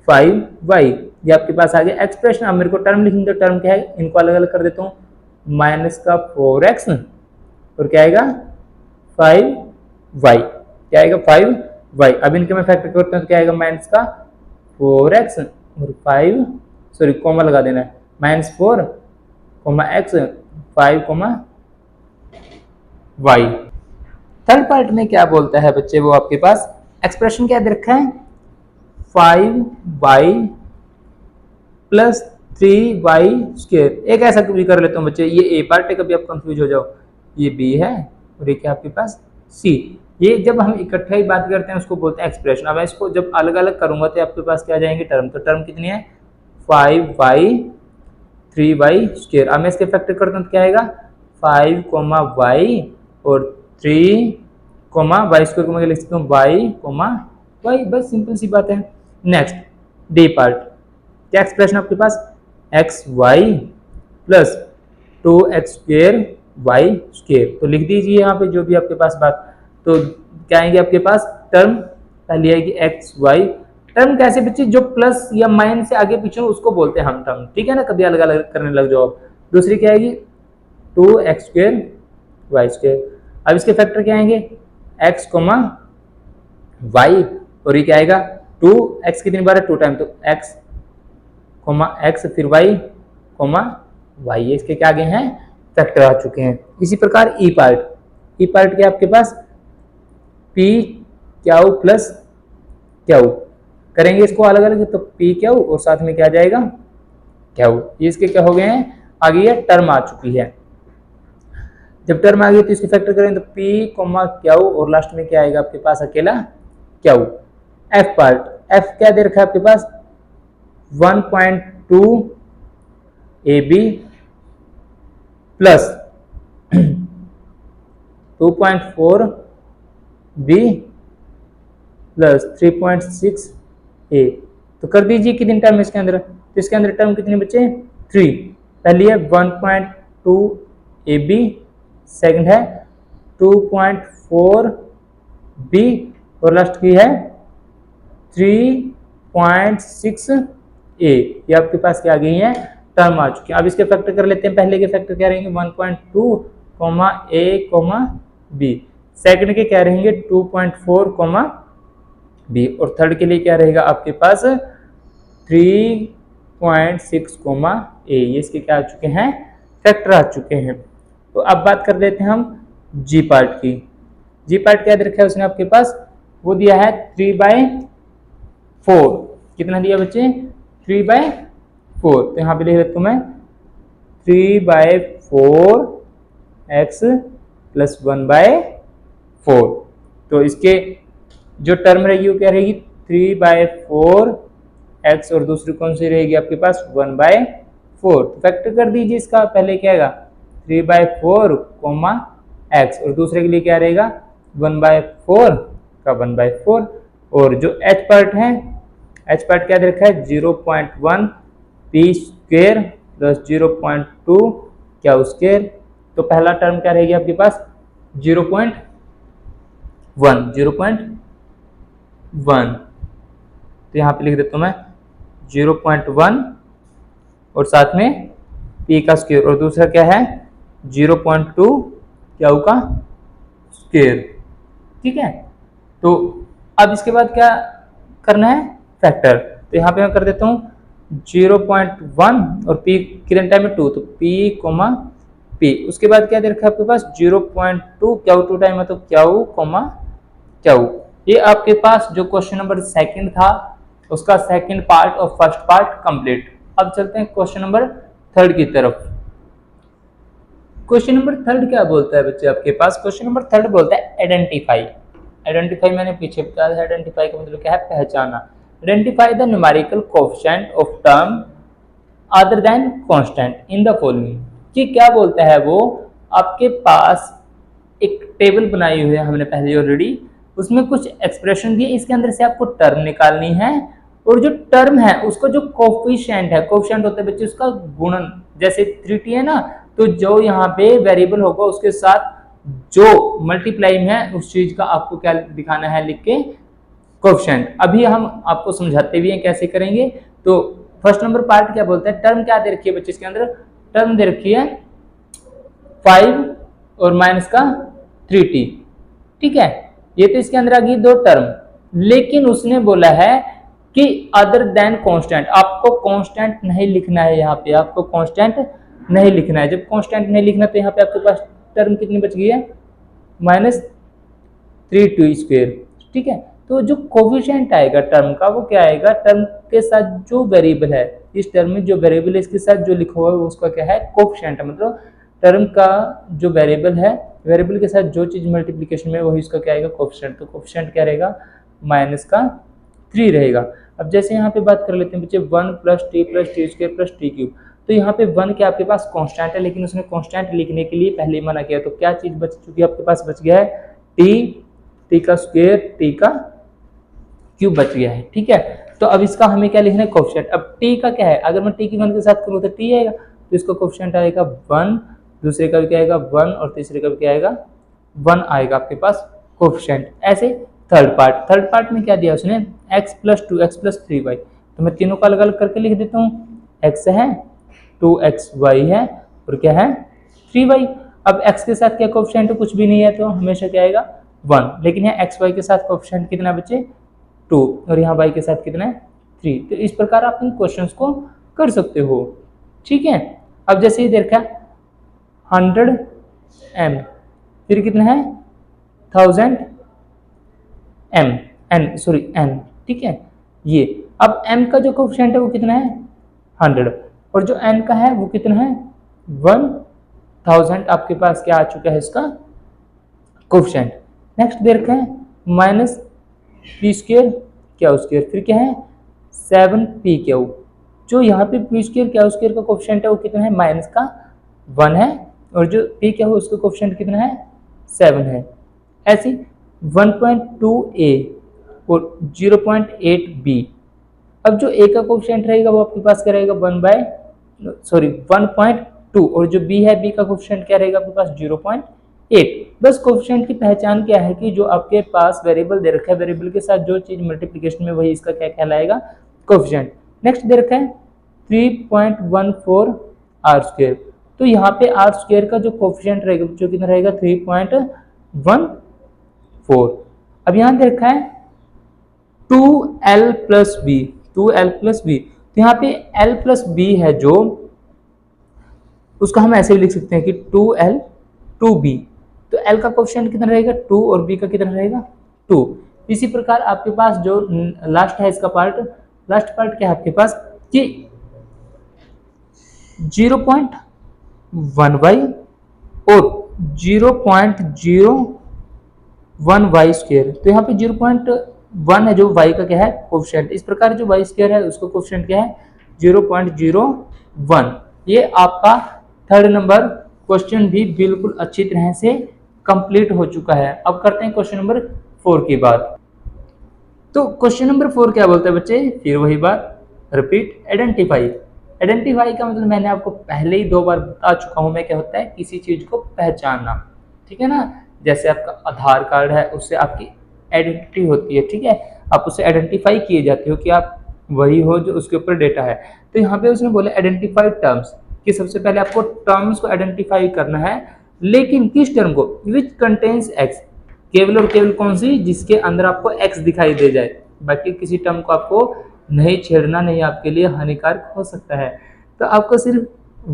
A: 5y, ये आपके पास आ गया एक्सप्रेशन। अब मेरे को टर्म लिखनी तो टर्म क्या है, इनको अलग अलग कर देता हूँ, -4x और क्या आएगा 5y, क्या आएगा 5y। अब इनके मैं फैक्टर करता हूँ तो क्या आएगा -4x और 5, सॉरी कॉमा लगा देना है, -4, x 5, y। थर्ड पार्ट में क्या बोलता है बच्चे, वो आपके पास एक्सप्रेशन क्या दे रखा है 5y + 3y²। एक ऐसा भी कर लेता हूँ बच्चे, ये ए पार्ट है, कभी आप कंफ्यूज हो जाओ, ये बी है और ये क्या आपके पास सी। ये जब हम इकट्ठा ही बात करते हैं उसको बोलते हैं एक्सप्रेशन। अब इसको जब अलग अलग करूंगा तो आपके पास क्या जाएंगे टर्म। तो टर्म कितनी है 5y 3y²। अब मैं इसके फैक्टर करता हूँ तो क्या आएगा 5y और 3y² को मैं लिख सकता हूँ y, बस सिंपल सी बात है। नेक्स्ट डी पार्ट, क्या एक्सप्रेशन आपके पास xy + 2x² y²। तो लिख दीजिए यहाँ पे जो भी आपके पास बात। तो क्या आएंगे आपके पास टर्म, पहली आएगी xy। टर्म कैसे बच्चे, जो प्लस या माइनस से आगे पीछे उसको बोलते हैं हम टर्म। ठीक है ना, कभी अलग अलग करने लग जाओ। दूसरी क्या आएगी 2x² y²। अब इसके फैक्टर क्या आएंगे x, y और ये क्या आएगा 2x कितनी बार है 2 टाइम, तो x, x फिर y, y। ये इसके क्या आगे हैं फैक्टर आ चुके हैं। इसी प्रकार ई पार्ट क्या आपके पास p q + q। करेंगे इसको अलग अलग तो p q और साथ में क्या जाएगा q। ये इसके क्या हो गए हैं, आगे ये टर्म आ चुकी है। जब टर्म आ गई तो इसके फैक्टर करेंगे तो p, q और लास्ट में क्या आएगा आपके पास अकेला q। एफ पार्ट, एफ क्या दे रखा है आपके पास 1.2 AB + 2.4 बी प्लस 3.6 ए। तो कर दीजिए कितने टर्म इसके अंदर, तो इसके अंदर टर्म कितने बचे 3। पहली है 1.2 ए बी, सेकेंड है 2.4 बी और लास्ट की है 3.6 ए। ये आपके पास क्या आ गई है टर्म आ चुकी है। अब इसके फैक्टर कर लेते हैं। पहले के फैक्टर क्या रहेंगे 1.2 ए बी, सेकंड के क्या रहेंगे 2.4 बी और थर्ड के लिए क्या रहेगा आपके पास 3.6 ए। ये इसके क्या आ चुके हैं फैक्टर आ चुके हैं। तो अब बात कर लेते हैं हम जी पार्ट की। जी पार्ट क्या दे रखा है उसने आपके पास, वो दिया है 3/4। कितना दिया बच्चे 3/4। तो यहाँ पे लिख देता हूँ मैं 3/4 x प्लस 1/4। तो इसके जो टर्म रहेगी वो क्या रहेगी 3/4 x और दूसरी कौन सी रहेगी आपके पास 1/4। तो फैक्टर कर दीजिए इसका। पहले क्या आएगा 3/4 x और दूसरे के लिए क्या रहेगा 1/4 का 1/4। और जो h पार्ट है, h पार्ट क्या दे रखा है 0.1 p स्क्वायर प्लस 0.2 क्या स्क्वायर। तो पहला टर्म क्या रहेगी आपके पास 0.1। तो यहाँ पे लिख देता हूँ मैं 0.1 और साथ में p का स्क्वायर और दूसरा क्या है 0.2 क्या का स्क्वायर। ठीक है। तो अब इसके बाद क्या करना है फैक्टर। तो यहाँ पे मैं कर देता हूँ 0.1 और p कितने टाइम में 2, तो p, उसके बाद क्या दे रखा है आपके पास 0.2 क्या 2 टाइम है तो क्या। ये आपके पास जो क्वेश्चन नंबर सेकंड था उसका सेकंड पार्ट और फर्स्ट पार्ट कंप्लीट। अब चलते हैं क्वेश्चन नंबर थर्ड की तरफ। क्वेश्चन नंबर थर्ड क्या बोलता है बच्चे आपके पास, क्वेश्चन नंबर थर्ड बोलता है आइडेंटिफाई। आइडेंटिफाई मैंने पीछे बताया था, आइडेंटिफाई का मतलब क्या है पहचाना। Identify the numerical coefficient of term other than constant in the following. कि क्या बोलता है वो, आपके पास एक टेबल बनाई हुई है हमने पहले ऑलरेडी, उसमें कुछ एक्सप्रेशन दिए, इसके अंदर से आपको टर्म निकालनी है और जो टर्म है उसका जो कोएफिशिएंट है, कोएफिशिएंट होता है बच्चे उसका गुणन, जैसे 3t है ना, तो जो यहाँ पे वेरिएबल होगा उसके साथ जो मल्टीप्लाई में है उस चीज का आपको क्या दिखाना है लिख के कोएफिशिएंट। अभी हम आपको समझाते भी हैं कैसे करेंगे। तो फर्स्ट नंबर पार्ट क्या बोलते हैं, टर्म क्या दे रखी है बच्चे इसके अंदर, टर्म दे रखी है 5 और माइनस का 3t। ठीक है, ये तो इसके अंदर आ गई दो टर्म, लेकिन उसने बोला है कि अदर देन कांस्टेंट, आपको कांस्टेंट नहीं लिखना है। यहाँ पे आपको कांस्टेंट नहीं लिखना है। जब कांस्टेंट नहीं लिखना तो यहाँ पे आपके पास टर्म कितनी बच गई है -3t स्क्वायर। ठीक है, तो जो कोएफिशिएंट आएगा टर्म का वो क्या आएगा, टर्म के साथ जो वेरिएबल है, इस टर्म में जो वेरिएबल है इसके साथ जो लिखा हुआ है उसका क्या है कोएफिशिएंट, मतलब टर्म का जो वेरिएबल है, वेरिएबल के साथ जो चीज मल्टीप्लिकेशन में वही इसका क्या आएगा कोएफिशिएंट। तो कोएफिशिएंट क्या रहेगा -3 रहेगा। अब जैसे यहाँ पे बात कर लेते हैं बच्चे 1 + t + t square + t cube. तो यहाँ पे 1 क्या आपके पास कांस्टेंट है, लेकिन उसने कांस्टेंट लिखने के लिए पहले ही मना किया। तो क्या चीज बच चुकी है आपके पास, बच गया है t का स्क्वायर t का क्यूब बच गया है। ठीक है, तो अब इसका हमें क्या लिखना है कोएफिशिएंट। अब t का क्या है, अगर मैं t की 1 के साथ करूँ तो t आएगा, तो इसका कोएफिशिएंट आएगा 1, दूसरे का भी क्या आएगा 1 और तीसरे का भी क्या आएगा 1 आएगा आपके पास कोएफिशिएंट। ऐसे थर्ड पार्ट में क्या दिया उसने x + 2x + 3y। तो मैं तीनों का अलग अलग करके लिख देता हूँ। x है 2xy है और क्या है 3y। अब x के साथ क्या कोएफिशिएंट कुछ भी नहीं है तो हमेशा क्या आएगा 1, लेकिन यहाँ xy के साथ कोएफिशिएंट कितना बचे 2 और यहाँ y के साथ कितना है 3। तो इस प्रकार आप इन क्वेश्चंस को कर सकते हो। ठीक है, अब जैसे ये देखा 100m, फिर कितना है 1000 n। ठीक है, ये अब m का जो कोएफिशिएंट है वो कितना है 100 और जो n का है वो कितना है 1000। आपके पास क्या आ चुका है इसका कोएफिशिएंट। नेक्स्ट दे रखा है -p स्क्वायर क्या स्क्वायर, फिर क्या है 7p क्या, जो यहाँ पे p स्क्वायर क्या स्क्वायर का कोएफिशिएंट है वो कितना है -1 है और जो p क्या हो उसका कोएफिशिएंट कितना है 7 है। ऐसी 1.2a और 0.8b। अब जो a का कोफिशिएंट रहेगा वो आपके पास क्या रहेगा 1.2 और जो b है b का कोफिशिएंट क्या रहेगा आपके पास 0.8। बस कोफिशिएंट की पहचान क्या है कि जो आपके पास वेरिएबल दे रखा है, वेरिएबल के साथ जो चीज मल्टीप्लिकेशन में वही इसका क्या कहलाएगा कोफिशिएंट। नेक्स्ट दे रखा है 3.14 आर स्क्वायर, तो यहाँ पे आर स्क्वायर का जो कोफिशिएंट रहेगा जो कितना रहेगा 3.14। अब यहाँ दे रखा है 2l plus B, 2l plus B, तो यहाँ पे l प्लस बी है जो उसका हम ऐसे भी लिख सकते हैं कि 2l 2b, तो l का कोफिशिएंट कितना रहेगा 2 और b का कितना रहेगा 2। इसी प्रकार आपके पास जो लास्ट है इसका पार्ट, लास्ट पार्ट क्या है आपके पास कि 0.1y और 0.01y स्क्वायर, तो यहाँ पे 0.1 है जो y का क्या है कोफिशिएंट। इस प्रकार जो y स्क्वायर है उसका कोफिशिएंट क्या है 0.01। ये आपका थर्ड नंबर क्वेश्चन भी बिल्कुल अच्छी तरह से कंप्लीट हो चुका है। अब करते हैं क्वेश्चन नंबर 4 की बात। तो क्वेश्चन नंबर 4 क्या बोलता है बच्चे, फिर वही बात रिपीट, आइडेंटिफाई। आइडेंटिफाई का मतलब मैंने आपको पहले ही 2 बार बता चुका हूं मैं, क्या होता है किसी चीज को पहचानना, ठीक है ना। जैसे आपका आधार कार्ड है उससे आपकी आइडेंटिटी होती है, ठीक है, आप उससे आइडेंटिफाई किए जाते हो कि आप वही हो जो उसके ऊपर डेटा है। तो यहाँ पे उसने बोला आइडेंटिफाई टर्म्स, कि सबसे पहले आपको टर्म्स को आइडेंटिफाई करना है, लेकिन किस टर्म को, विच कंटेन्स एक्स, केवल और केवल कौन सी, जिसके अंदर आपको एक्स दिखाई दे जाए, बाकी किसी टर्म को आपको नहीं छेड़ना, नहीं आपके लिए हानिकारक हो सकता है। तो आपको सिर्फ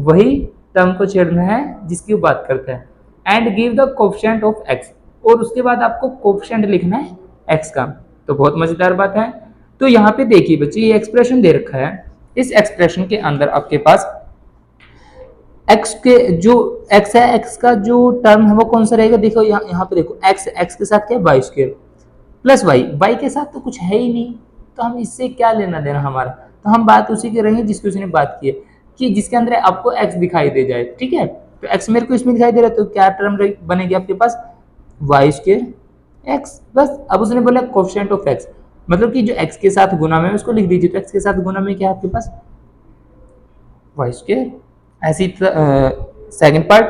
A: वही टर्म को छेड़ना है जिसकी बात करते हैं। And give the coefficient of x, और उसके बाद आपको कोफिशिएंट लिखना है एक्स का। तो बहुत मजेदार बात है। तो यहाँ पे देखिए बच्चे ये एक्सप्रेशन दे रखा है, इस एक्सप्रेशन के अंदर आपके पास x के जो x है, x का जो टर्म है वो कौन सा रहेगा, देखो यहाँ पे देखो x के साथ क्या है y स्क्वायर प्लस y के साथ तो कुछ है ही नहीं, तो हम इससे क्या लेना देना हमारा। तो हम बात उसी की रहेंगे जिसकी उसने बात की है, कि जिसके अंदर आपको x दिखाई दे जाए, ठीक है। तो x मेरे को इसमें दिखाई दे रहा है, तो क्या टर्म बनेगी आपके पास y स्क्वायर x, बस। अब उसने बोला कोफिशिएंट ऑफ x, मतलब कि जो x के साथ गुना में उसको लिख दीजिए। तो x के साथ गुना में क्या है आपके पास y स्क्वायर। ऐसी सेकंड पार्ट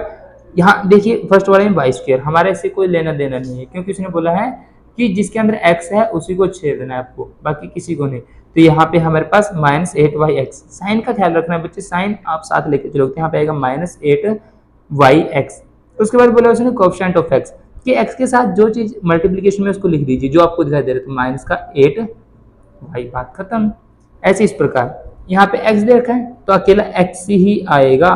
A: यहाँ देखिए, फर्स्ट वाले में y स्क्वायर, हमारे इससे कोई लेना देना नहीं है, क्योंकि उसने बोला है कि जिसके अंदर x है उसी को छेड़ना है आपको, बाकी किसी को नहीं। तो यहाँ पे हमारे पास -8yx, साइन का ख्याल रखना है बच्चे, साइन आप साथ लेके चलोगे, यहाँ पे आएगा -8yx। उसके बाद बोला उसने कोफिशिएंट ऑफ x, कि x के साथ जो चीज मल्टीप्लिकेशन में उसको लिख दीजिए जो आपको दिखाई दे रहा है, तो माइनस का 8y, बात खत्म। ऐसे इस प्रकार यहाँ पे x दे रखा है तो अकेला x ही आएगा।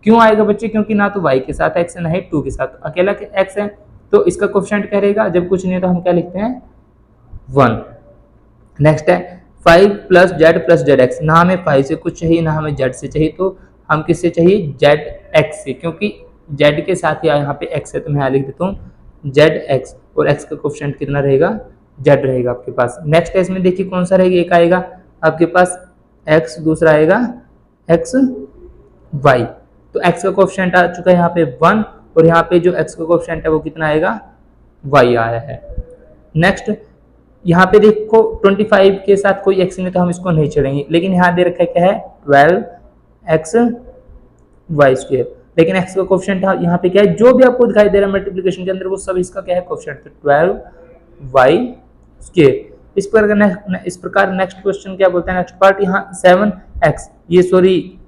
A: क्यों आएगा बच्चे, क्योंकि ना तो y के साथ x है ना ही 2 के साथ, तो अकेला x है, तो इसका कोफिशिएंट क्या रहेगा, जब कुछ नहीं है तो हम क्या लिखते हैं 1। नेक्स्ट है 5 प्लस zx, ना हमें 5 से कुछ चाहिए ना हमें z से चाहिए, तो हम किससे चाहिए zx से, क्योंकि z के साथ ही यहाँ पे x है, तो मैं यहाँ लिख देता हूँ zx, और x का कोफिशिएंट कितना रहेगा z रहेगा आपके पास। नेक्स्ट है इसमें देखिए कौन सा रहेगा, एक आएगा आपके पास x, दूसरा आएगा x y, तो x का कोफिशिएंट आ चुका है यहाँ पे 1, और यहाँ पे जो x का कोफिशिएंट है वो कितना आएगा y आया है। नेक्स्ट यहाँ पे देखो 25 के साथ कोई x नहीं तो हम इसको नहीं छेड़ेंगे, लेकिन यहाँ दे रखा है क्या है 12x y स्क्वायर, लेकिन x का कोफिशिएंट यहाँ पे क्या है, जो भी आपको दिखाई दे रहा है मल्टीप्लिकेशन के अंदर वो सब इसका क्या है कोफिशिएंट, तो 12y स्क्वायर। इस प्रकार नेक्स्ट क्वेश्चन क्या बोलते हैं, नेक्स्ट पार्ट यहाँ 7x, ये सॉरी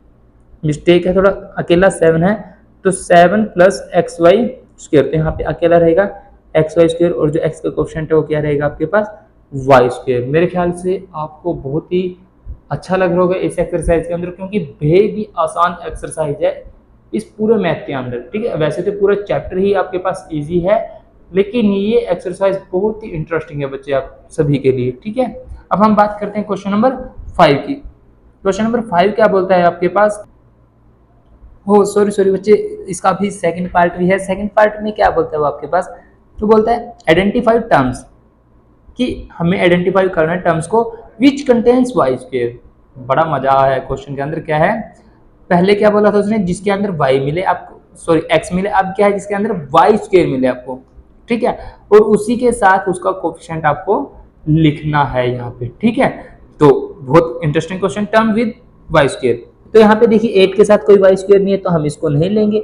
A: मिस्टेक है थोड़ा, अकेला 7 है, तो 7 प्लस xy स्क्वायर, तो यहाँ पे अकेला रहेगा xy स्क्वायर, और जो x का कोफिशिएंट है वो क्या रहेगा आपके पास y स्क्वायर। मेरे ख्याल से आपको बहुत ही अच्छा लग रहा होगा इस एक्सरसाइज के अंदर, क्योंकि बेहद ही आसान एक्सरसाइज है इस पूरे मैथ के अंदर, ठीक है। वैसे तो पूरा चैप्टर ही आपके पास इजी है, लेकिन ये एक्सरसाइज बहुत ही इंटरेस्टिंग है बच्चे आप सभी के लिए, ठीक है। अब हम बात करते हैं क्वेश्चन नंबर 5 की। क्वेश्चन नंबर 5 क्या बोलता है आपके पास, हो सॉरी बच्चे, इसका भी सेकंड पार्ट भी है। सेकंड पार्ट में क्या बोलता है वो आपके पास, तो बोलता है आइडेंटिफाई टर्म्स, कि हमें आइडेंटिफाई करना है टर्म्स को विच कंटेन्स y स्क्वायर। बड़ा मजा आया है क्वेश्चन के अंदर, क्या है पहले क्या बोला था उसने, जिसके अंदर y मिले आपको सॉरी एक्स मिले, अब क्या है जिसके अंदर वाई स्क्वायर मिले आपको, ठीक है, और उसी के साथ उसका कोफिशिएंट आपको लिखना है यहाँ पे, ठीक है। तो बहुत interesting question, term with Y square. तो यहाँ पे देखिए 8 के साथ कोई वाई स्क्वायर नहीं है तो हम इसको नहीं लेंगे।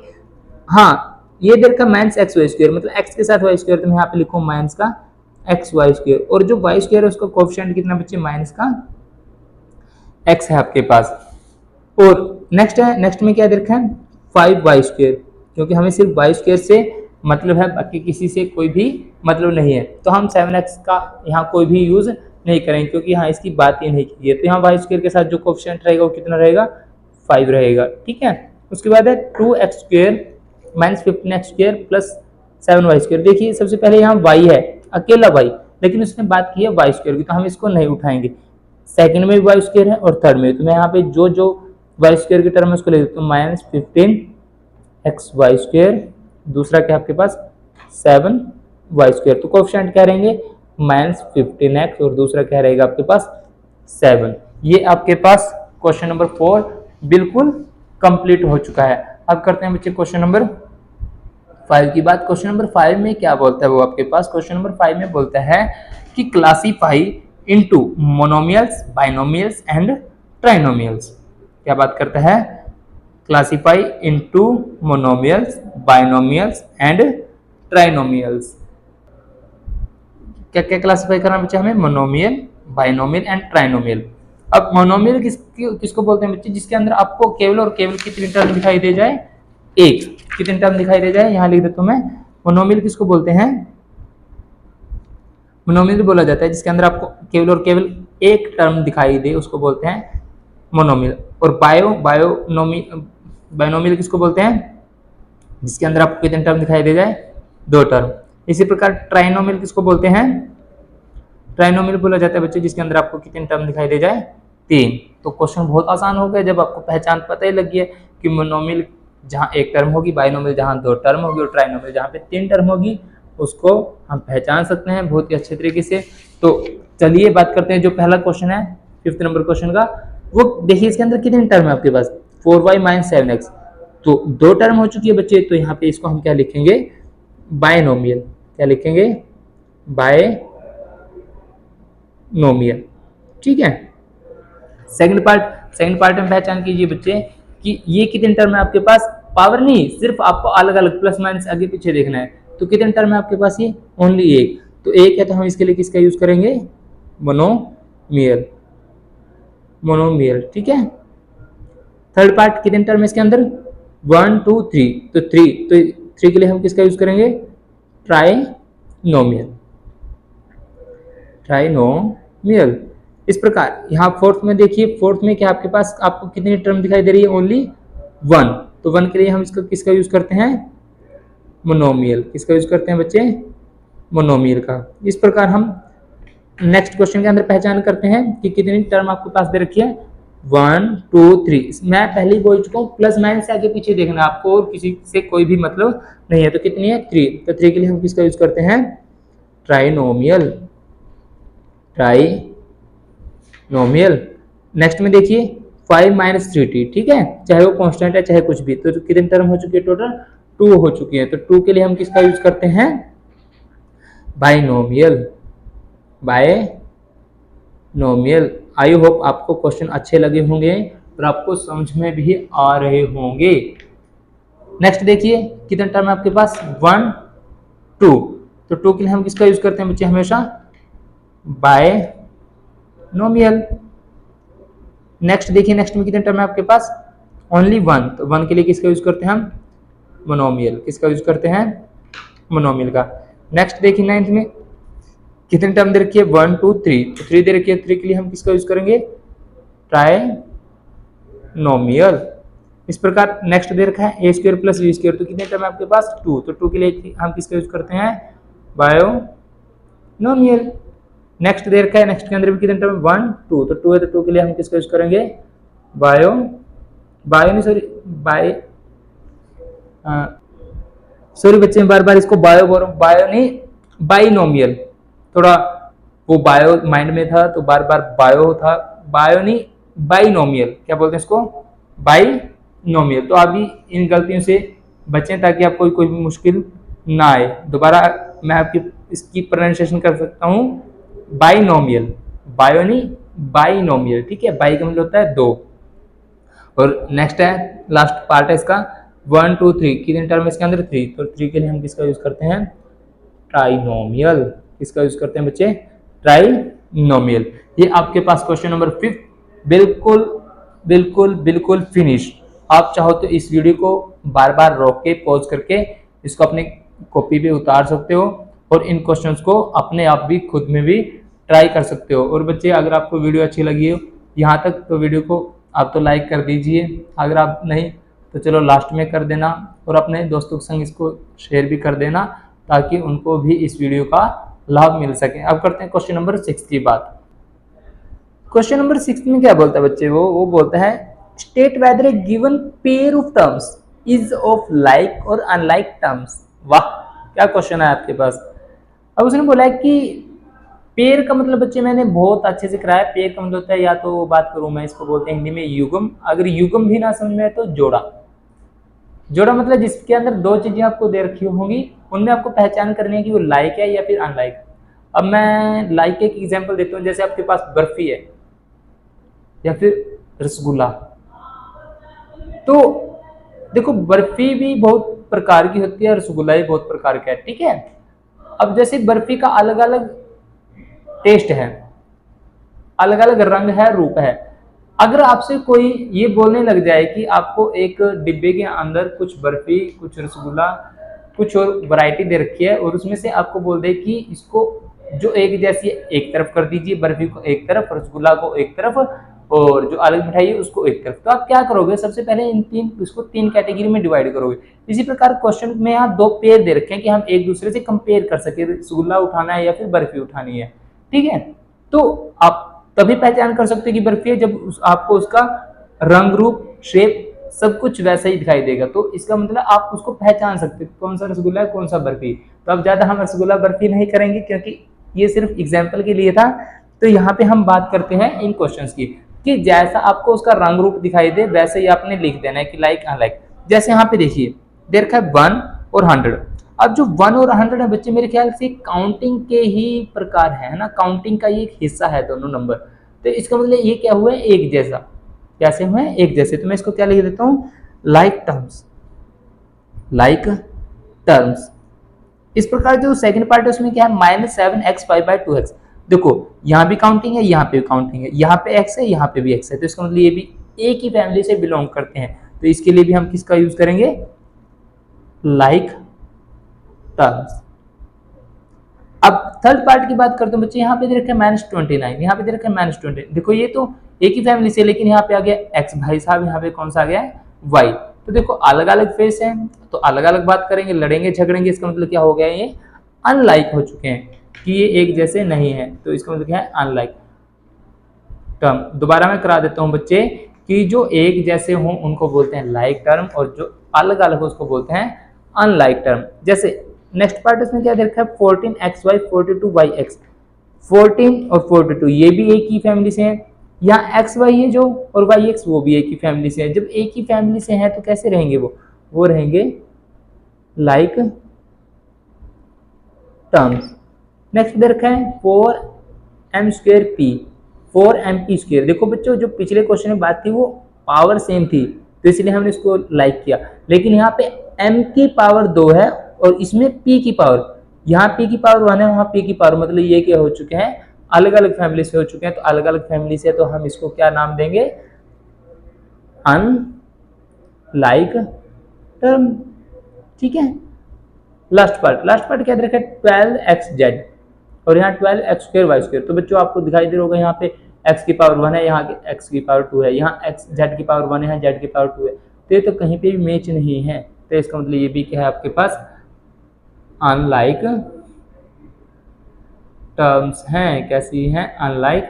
A: हाँ, ये देर का माइनस एक्स वाई स्क्वायर, मतलब एक्स के साथ वाई स्क्वायर, तो मैं यहाँ पे लिखूँ माइनस का एक्स वाई स्क्वायर, और जो वाई स्क्वायर है उसका कोफिशिएंट कितना बच्चे माइनस का एक्स है आपके पास। और नेक्स्ट है, नेक्स्ट में क्या दे रखा है 5y स्क्वायर, क्योंकि हमें सिर्फ y स्क्वायर से मतलब है, बाकी किसी से कोई भी मतलब नहीं है, तो हम 7x का यहाँ कोई भी यूज नहीं करेंगे क्योंकि यहाँ इसकी बात ही नहीं की है। तो यहाँ y स्क्वायर के साथ जो कोफिशिएंट रहेगा वो कितना रहेगा 5 रहेगा, ठीक है। उसके बाद है 2x square minus 15x square plus 7y square. देखिए सबसे पहले यहाँ y है, अकेला y, लेकिन उसने बात की है y स्क्वायर की, तो हम इसको नहीं उठाएंगे। सेकंड में भी y स्क्वायर है और थर्ड में, तो मैं यहाँ पे जो जो y स्क्वायर की टर्म है उसको ले देता हूँ, माइनस 15x वाई स्क्वायर, दूसरा क्या आपके पास 7y स्क्वायर। तो कोफिशिएंट क्या रहेंगे माइनस 15x और दूसरा क्या रहेगा आपके पास 7। ये आपके पास क्वेश्चन नंबर 4 बिल्कुल कंप्लीट हो चुका है। अब करते हैं बच्चे क्वेश्चन नंबर 5 की बात। क्वेश्चन नंबर 5 में क्या बोलता है वो आपके पास, क्वेश्चन नंबर 5 में बोलता है कि classify into monomials, binomials and trinomials. क्या बात करता है, classify into monomials, binomials and trinomials. क्या क्या क्लासीफाई करना बच्चे हमें, मोनोमियल, बाइनोमियल एंड ट्राइनोमियल। अब मोनोमियल किसको बोलते हैं बच्चे, जिसके अंदर आपको केवल और केवल कितनी टर्म दिखाई दे जाए, एक, कितनी टर्म दिखाई दे जाए, यहाँ लिख देता हूं मैं। मोनोमियल किसको बोलते हैं, मोनोमियल बोला जाता है जिसके अंदर आपको केवल और केवल एक टर्म दिखाई दे, उसको बोलते हैं मोनोमियल। और बाइनोमियल किसको बोलते हैं, जिसके अंदर आपको कितने टर्म दिखाई दे जाए, दो टर्म। इसी प्रकार ट्राइनोमियल किसको बोलते हैं, ट्राइनोमियल बोला जाता है बच्चे जिसके अंदर आपको कितने टर्म दिखाई दे जाए, 3। तो क्वेश्चन बहुत आसान हो गया जब आपको पहचान पता ही लग गया कि मोनोमियल जहाँ एक टर्म होगी, बाइनोमियल जहाँ दो टर्म होगी, और ट्राइनोमियल जहाँ पे 3 टर्म होगी, उसको हम पहचान सकते हैं बहुत ही अच्छे तरीके से। तो चलिए बात करते हैं जो पहला क्वेश्चन है 5th नंबर क्वेश्चन का। वो देखिए इसके अंदर कितने टर्म है आपके पास, 4y माइनस 7x, तो दो टर्म हो चुकी है बच्चे, तो यहाँ पे इसको हम क्या लिखेंगे, बायनोमियल। क्या लिखेंगे, बायनोमियल, ठीक है। सेकंड पार्ट में पहचान कीजिए बच्चे कि ये कितने टर्म है आपके पास, पावर नहीं, सिर्फ आपको अलग अलग प्लस माइनस आगे पीछे देखना है। तो कितने टर्म है आपके पास, ये ओनली एक, तो एक है, तो हम इसके लिए किसका यूज करेंगे, मोनोमियल, ठीक है। थर्ड पार्ट कितने टर्म है इसके अंदर, 1 2 3, तो 3 के लिए हम किसका यूज करेंगे, ट्राइनोमियल। इस प्रकार यहाँ फोर्थ में देखिए, फोर्थ में क्या आपके पास आपको कितनी टर्म दिखाई दे रही है, ओनली 1, तो 1 के लिए हम इसका किसका यूज करते हैं, मोनोमियल। किसका यूज करते हैं बच्चे, मोनोमियल का। इस प्रकार हम नेक्स्ट क्वेश्चन के अंदर पहचान करते हैं कि कितनी टर्म आपके पास दे रखी है, 1 2 3। मैं पहले ही बोल चुका हूँ प्लस माइनस से आगे पीछे देखना आपको, और किसी से कोई भी मतलब नहीं है। तो कितनी है, 3, तो 3 के लिए हम किसका यूज करते हैं, ट्राइनोमियल। नेक्स्ट में देखिए 5 माइनस 3t, ठीक है, चाहे वो कांस्टेंट है चाहे कुछ भी। तो कितनी टर्म हो चुकी है, टोटल 2 हो चुकी है। तो 2 के लिए हम किसका यूज करते हैं, बाइनोमियल। आई होप आपको क्वेश्चन अच्छे लगे होंगे और आपको समझ में भी आ रहे होंगे। नेक्स्ट देखिए कितने टर्म है आपके पास, 1 2, तो 2 के लिए हम किसका यूज करते हैं बच्चे, हमेशा बायनोमियल। नेक्स्ट देखिए, नेक्स्ट में कितने टर्म है आपके पास, ओनली 1, तो 1 के लिए किसका यूज करते हैं हम, मोनोमियल। किसका यूज करते हैं, मोनोमियल का। नेक्स्ट देखिए 9th में कितने टर्म दे रखी है, 1 2 3, तो 3 दे रखी है, 3 के लिए हम किसका यूज करेंगे, ट्राइनोमियल। इस प्रकार नेक्स्ट दे रखा है a square plus b square, तो कितने टर्म है आपके पास, 2, तो 2 के लिए हम किसका यूज करते हैं, बायोनोमियल। नेक्स्ट दे रखा है, नेक्स्ट के अंदर भी कितने टर्म, 1 2, तो 2 है, तो 2 के लिए हम किसका यूज करेंगे, सॉरी बच्चे बार बार इसको बाइनोमियल, थोड़ा वो बायो माइंड में था तो बार बार बायो था, बायो नहीं बाइनोमियल। क्या बोलते हैं इसको, बाइनोमियल। तो अभी इन गलतियों से बचें ताकि आपको कोई भी मुश्किल ना आए। दोबारा मैं आपकी इसकी प्रोनाउंसिएशन कर सकता हूँ, बाइनोमियल, बायो नहीं बाइनोमियल, ठीक है। बाई का मतलब होता है दो। और नेक्स्ट है, लास्ट पार्ट है इसका, 1 2 3 कितने टर्म इसके अंदर, 3। तो 3 के लिए हम किसका यूज करते हैं, ट्राइनोमियल। किसका यूज करते हैं बच्चे, ट्राइनोमियल। ये आपके पास क्वेश्चन नंबर 5 बिल्कुल बिल्कुल बिल्कुल फिनिश। आप चाहो तो इस वीडियो को बार बार रोक के पॉज करके इसको अपने कॉपी पे उतार सकते हो और इन क्वेश्चंस को अपने आप भी खुद में भी ट्राई कर सकते हो। और बच्चे अगर आपको वीडियो अच्छी लगी हो यहाँ तक तो वीडियो को आप तो लाइक कर दीजिए, अगर आप नहीं तो चलो लास्ट में कर देना, और अपने दोस्तों के संग इसको शेयर भी कर देना ताकि उनको भी इस वीडियो का लाभ मिल सके। अब करते हैं क्वेश्चन नंबर 6 की बात। क्वेश्चन नंबर 6 में क्या बोलता है बच्चे, वो बोलता है state whether A given pair of terms is of like और अनलाइक टर्म्स। वाह, क्या क्वेश्चन है आपके पास। अब उसने बोला है कि पेयर का मतलब बच्चे मैंने बहुत अच्छे से कराया। पेयर का मतलब होता है, या तो बात करूं मैं, इसको बोलते हैं हिंदी में युग्म। अगर युग्म भी ना समझ में आए तो जोड़ा। जोड़ा मतलब जिसके अंदर दो चीजें आपको दे रखी होंगी, उनमें आपको पहचान करनी है कि वो लाइक है या फिर अनलाइक। अब मैं लाइक एक एग्जांपल देता हूँ, जैसे आपके पास बर्फी है या फिर रसगुल्ला। तो देखो बर्फी भी बहुत प्रकार की होती है, रसगुल्ला भी बहुत प्रकार का है, ठीक है। अब जैसे बर्फी का अलग अलग टेस्ट है, अलग अलग रंग है, रूप है। अगर आपसे कोई ये बोलने लग जाए कि आपको एक डिब्बे के अंदर कुछ बर्फी, कुछ रसगुल्ला, कुछ और वैरायटी दे रखी है, और उसमें से आपको बोल दे कि इसको जो एक जैसी एक तरफ कर दीजिए, बर्फी को एक तरफ, रसगुल्ला को एक तरफ, और जो अलग मिठाई है उसको एक तरफ, तो आप क्या करोगे, सबसे पहले इन इसको तीन कैटेगरी में डिवाइड करोगे। इसी प्रकार क्वेश्चन में यहाँ दो पेयर दे रखे हैं कि हम एक दूसरे से कंपेयर कर सके, रसगुल्ला उठाना है या फिर बर्फी उठानी है, ठीक है। तो आप तभी पहचान कर सकते हैं कि बर्फी है जब आपको उसका रंग, रूप, शेप सब कुछ वैसा ही दिखाई देगा। तो इसका मतलब आप उसको पहचान सकते हैं कौन सा रसगुल्ला है, कौन सा बर्फी। तो अब ज्यादा हम रसगुल्ला बर्फी नहीं करेंगे क्योंकि ये सिर्फ एग्जाम्पल के लिए था। तो यहाँ पे हम बात करते हैं इन क्वेश्चंस की, कि जैसा आपको उसका रंग रूप दिखाई दे वैसे ही आपने लिख देना है कि लाइक अनलाइक। जैसे यहाँ पे देखिए दे रखा है 1 और 100। अब जो 1 और 100 है बच्चे, मेरे ख्याल से काउंटिंग के ही प्रकार है ना, काउंटिंग का ये एक हिस्सा है दोनों नंबर। तो इसका मतलब ये क्या हुआ है, एक जैसा। कैसे हुए हैं, एक जैसे। तो मैं इसको क्या लिख देता हूँ, लाइक टर्म्स, लाइक टर्म्स। इस प्रकार जो सेकंड पार्ट है उसमें क्या है, -7x5/2x। देखो यहाँ भी काउंटिंग है, यहाँ पे भी काउंटिंग है, यहाँ पे x है, यहाँ पे भी x है। तो इसका मतलब ये भी एक ही फैमिली से बिलोंग करते हैं। तो इसके लिए भी हम किसका यूज करेंगे, लाइक टर्म्स। अब थर्ड पार्ट की बात करते हैं बच्चे, यहाँ पे दे रखा है -29, यहाँ पे दे रखा है -20। देखो ये तो एक ही फैमिली से, लेकिन यहाँ पे आ गया x, भाई साहब यहाँ पे कौन सा आ गया है, y। तो देखो अलग अलग फेस है तो अलग अलग बात करेंगे, लड़ेंगे झगड़ेंगे। इसका मतलब क्या हो गया, ये अनलाइक हो चुके हैं कि ये एक जैसे नहीं है। तो इसका मतलब क्या है, अनलाइक टर्म। दोबारा मैं करा देता हूँ बच्चे, कि जो एक जैसे हों उनको बोलते हैं लाइक टर्म, और जो अलग अलग हो उसको बोलते हैं अनलाइक टर्म। जैसे नेक्स्ट पार्ट इसमें क्या देखा है, 14xy 42yx। 14 और 42 ये भी एक ही फैमिली से है, यहाँ xy है जो और yx वो भी एक ही फैमिली से है। जब एक ही फैमिली से है तो कैसे रहेंगे, वो रहेंगे लाइक टर्म्स। नेक्स्ट दे रखा है 4m²p, 4mp²। देखो बच्चों जो पिछले क्वेश्चन में बात थी वो पावर सेम थी, तो इसलिए हमने इसको लाइक किया। लेकिन यहाँ पे m की पावर 2 है और इसमें p की पावर, यहाँ p की पावर 1 है, वहाँ p की पावर, मतलब ये क्या हो चुके हैं, अलग अलग फैमिली से हो चुके हैं। तो अलग अलग फैमिली से तो हम इसको क्या नाम देंगे, अनलाइक टर्म, ठीक है। लास्ट पार्ट क्या दे रखा है, 12xz और यहाँ 12x² तो बच्चों आपको दिखाई दे रहा होगा, यहाँ पे x की पावर 1 है, यहाँ x की पावर 2 है, यहाँ x z की पावर 1 है, यहाँ z की पावर 2 है। तो ये तो कहीं पे भी मैच नहीं है। तो इसका मतलब ये भी क्या है आपके पास, अनलाइक टर्म्स हैं। कैसी हैं, अनलाइक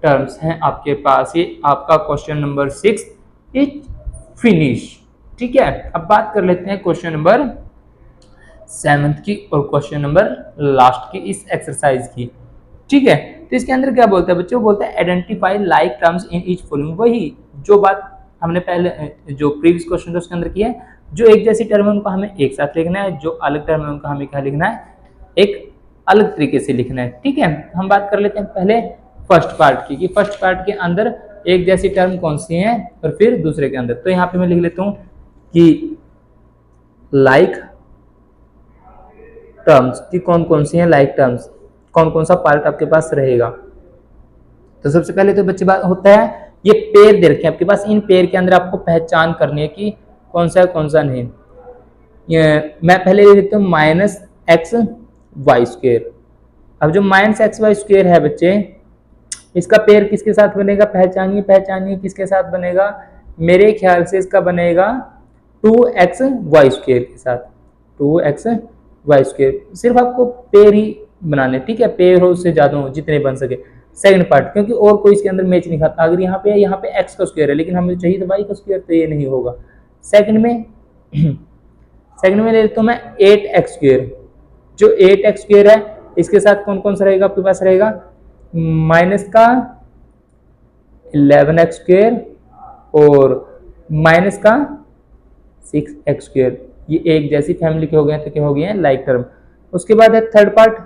A: टर्म्स हैं आपके पास। ये आपका क्वेश्चन नंबर 6 इज फिनिश, ठीक है। अब बात कर लेते हैं क्वेश्चन नंबर 7 की और क्वेश्चन नंबर लास्ट की इस एक्सरसाइज की, ठीक है। तो इसके अंदर क्या बोलता है बच्चों, बोलता है identify like terms in each following. वही जो बात हमने पहले जो प्रीवियस क्वेश्चन था उसके अंदर किया है, जो एक जैसी टर्म है उनको हमें एक साथ लिखना है, जो अलग टर्म है उनको हमें क्या लिखना है, एक अलग तरीके से लिखना है। ठीक है, हम बात कर लेते हैं पहले फर्स्ट पार्ट की, कि फर्स्ट पार्ट के अंदर एक जैसी टर्म कौन सी है और फिर दूसरे के अंदर। तो यहाँ पे मैं लिख लेता हूँ कि लाइक टर्म्स की कौन कौन सी हैं, लाइक टर्म्स कौन कौन सा पार्ट आपके पास रहेगा। तो सबसे पहले तो बच्चे बात होता है ये पेयर दे रखे हैं आपके पास, इन पेयर के अंदर आपको पहचान करनी है कि कौन सा है कौन सा नहीं। मैं पहले लिख देता हूँ माइनस एक्स वाई स्क्वेयर। अब जो माइनस एक्स वाई स्क्वेयर है बच्चे, इसका पेयर किसके साथ बनेगा, पहचानिए पहचानिए किसके साथ बनेगा। मेरे ख्याल से इसका बनेगा 2x वाई स्क्वेयर के साथ, 2x वाई स्क्वेयर। सिर्फ आपको पेयर ही बनाने, ठीक है, पेयर हो उससे ज्यादा हो जितने बन सके। सेकंड पार्ट, क्योंकि और कोई इसके अंदर मैच नहीं खाता। अगर यहाँ पे x का स्क्वायर है लेकिन हमें चाहिए तो y का स्क्वायर, तो ये नहीं होगा। सेकंड में ले लेता हूँ मैं 8x स्क्वायर। जो 8x स्क्वायर है इसके साथ कौन कौन सा रहेगा आपके पास, रहेगा माइनस का 11x स्क्वायर और माइनस का 6x स्क्वायर। ये एक जैसी फैमिली के हो गए, तो क्या हो गए हैं, लाइक टर्म। उसके बाद है थर्ड पार्ट।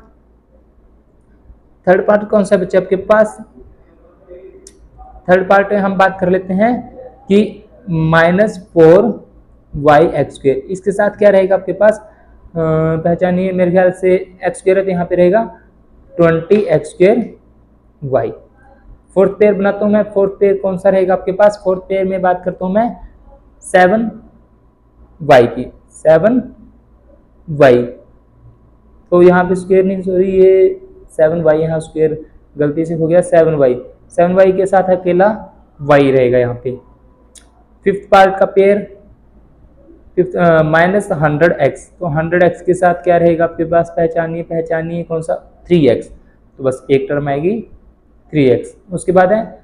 A: थर्ड पार्ट कौन सा बच्चे आपके पास, थर्ड पार्ट में हम बात कर लेते हैं कि -4y(x स्क्वायर। इसके साथ क्या रहेगा आपके पास, पहचानिए, मेरे ख्याल से x स्क्वायर है तो यहाँ पे रहेगा 20x square y। Fourth pair बनाता हूँ मैं, फोर्थ पेयर कौन सा रहेगा आपके पास, फोर्थ पेयर में बात करता हूँ मैं 7y की, 7y। तो यहाँ पे स्क्वायर नहीं, सॉरी ये 7y यहाँ स्क्वायर गलती से हो गया, 7y। 7y के साथ अकेला y रहेगा यहाँ पे। फिफ्थ पार्ट का पेयर -100x, तो 100x के साथ क्या रहेगा आपके पास, पहचानिए पहचानिए कौन सा, 3x। तो बस एक टर्म आएगी 3x। उसके बाद है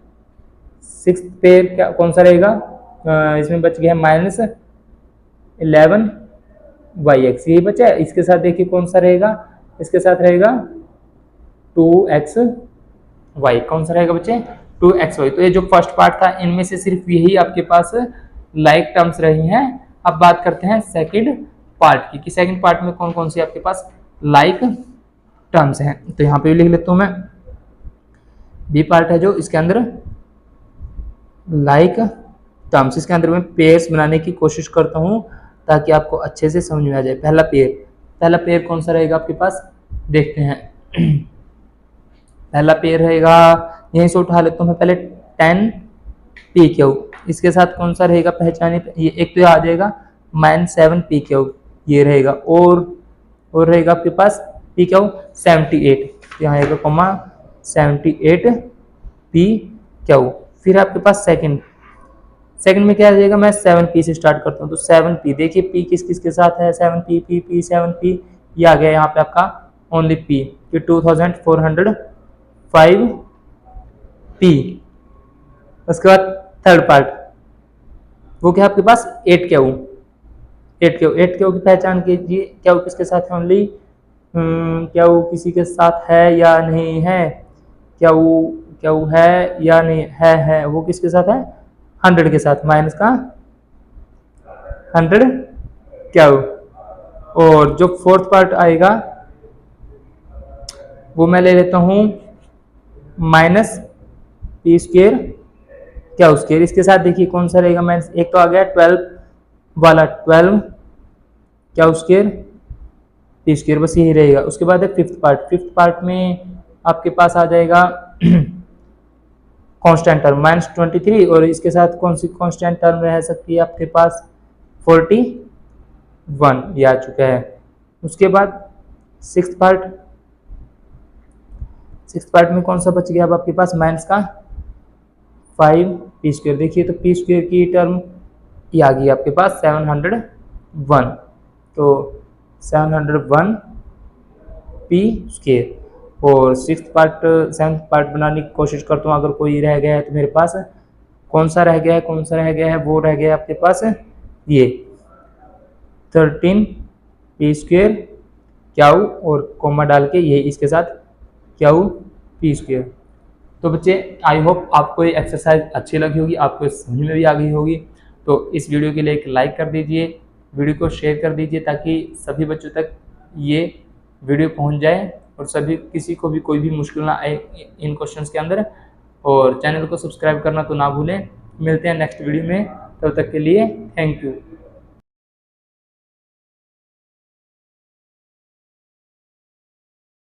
A: सिक्स्थ पेयर, क्या कौन सा रहेगा, इसमें बच गया है -11y(x), यही बचा है। इसके साथ देखिए कौन सा रहेगा, इसके साथ रहेगा 2xy। कौन सा रहेगा बच्चे, 2xy। तो ये जो फर्स्ट पार्ट था इनमें से सिर्फ यही आपके पास लाइक टर्म्स रही हैं। अब बात करते हैं सेकंड पार्ट की, कि सेकंड पार्ट में कौन कौन सी आपके पास लाइक टर्म्स हैं। तो यहाँ पे लिख लेता हूँ मैं, बी पार्ट है जो, इसके अंदर लाइक टर्म्स, इसके अंदर मैं पेयर्स बनाने की कोशिश करता हूँ ताकि आपको अच्छे से समझ में आ जाए। पहला पेयर कौन सा रहेगा आपके पास, देखते हैं। पहला पेयर रहेगा, यहीं से उठा लेता हूँ मैं पहले 10pq। इसके साथ कौन सा रहेगा, पहचाने, ये एक तो आ जाएगा -7pq, ये रहेगा। और रहेगा आपके पास pq 78, यहाँ आएगा कॉमा 78pq। फिर आपके पास सेकंड में क्या आ जाएगा, मैं 7p से स्टार्ट करता हूँ। तो 7p, देखिए p किस किस के साथ है, 7p p 7p, ये आ गया यहाँ पे आपका ओनली p। फिर 2405p। उसके बाद थर्ड पार्ट, वो क्या आपके पास 8q की पहचान कीजिए। क्या किसके साथ है, ओनली क्या किसी के साथ है या नहीं है, क्या है या नहीं है, वो किसके साथ है, 100 के साथ, माइनस का 100q। और जो फोर्थ पार्ट आएगा वो मैं ले लेता हूँ -p स्क्वायर क्या स्क्वायर। इसके साथ देखिए कौन सा रहेगा, माइनस, एक तो आ गया 12 वाला, 12 क्या स्क्वायर p स्क्वायर, बस यही रहेगा। उसके बाद है फिफ्थ पार्ट में आपके पास आ जाएगा कांस्टेंट टर्म -23, और इसके साथ कौन सी कांस्टेंट टर्म रह सकती है आपके पास, 41, ये आ चुका है। उसके बाद सिक्स्थ पार्ट में कौन सा बच गया अब आपके पास, माइनस का 5p स्क्वायर। देखिए तो p स्क्वायर की टर्म ये आ गई आपके पास 701, तो 701p स्क्वायर। और सेवन्थ पार्ट बनाने की कोशिश करता हूँ। अगर कोई रह गया है तो मेरे पास कौन सा रह गया है, वो रह गया आपके पास ये 13p स्क्वायर क्याऊ, और कोमा डाल के ये इसके साथ क्याऊ p स्क्वायर। तो बच्चे आई होप आपको ये एक्सरसाइज अच्छी लगी होगी, आपको समझ में भी आ गई होगी। तो इस वीडियो के लिए एक लाइक कर दीजिए, वीडियो को शेयर कर दीजिए ताकि सभी बच्चों तक ये वीडियो पहुंच जाए और सभी किसी को भी कोई भी मुश्किल ना आए इन क्वेश्चंस के अंदर। और चैनल को सब्सक्राइब करना तो ना भूलें। मिलते हैं नेक्स्ट वीडियो में, तब तक के लिए थैंक यू।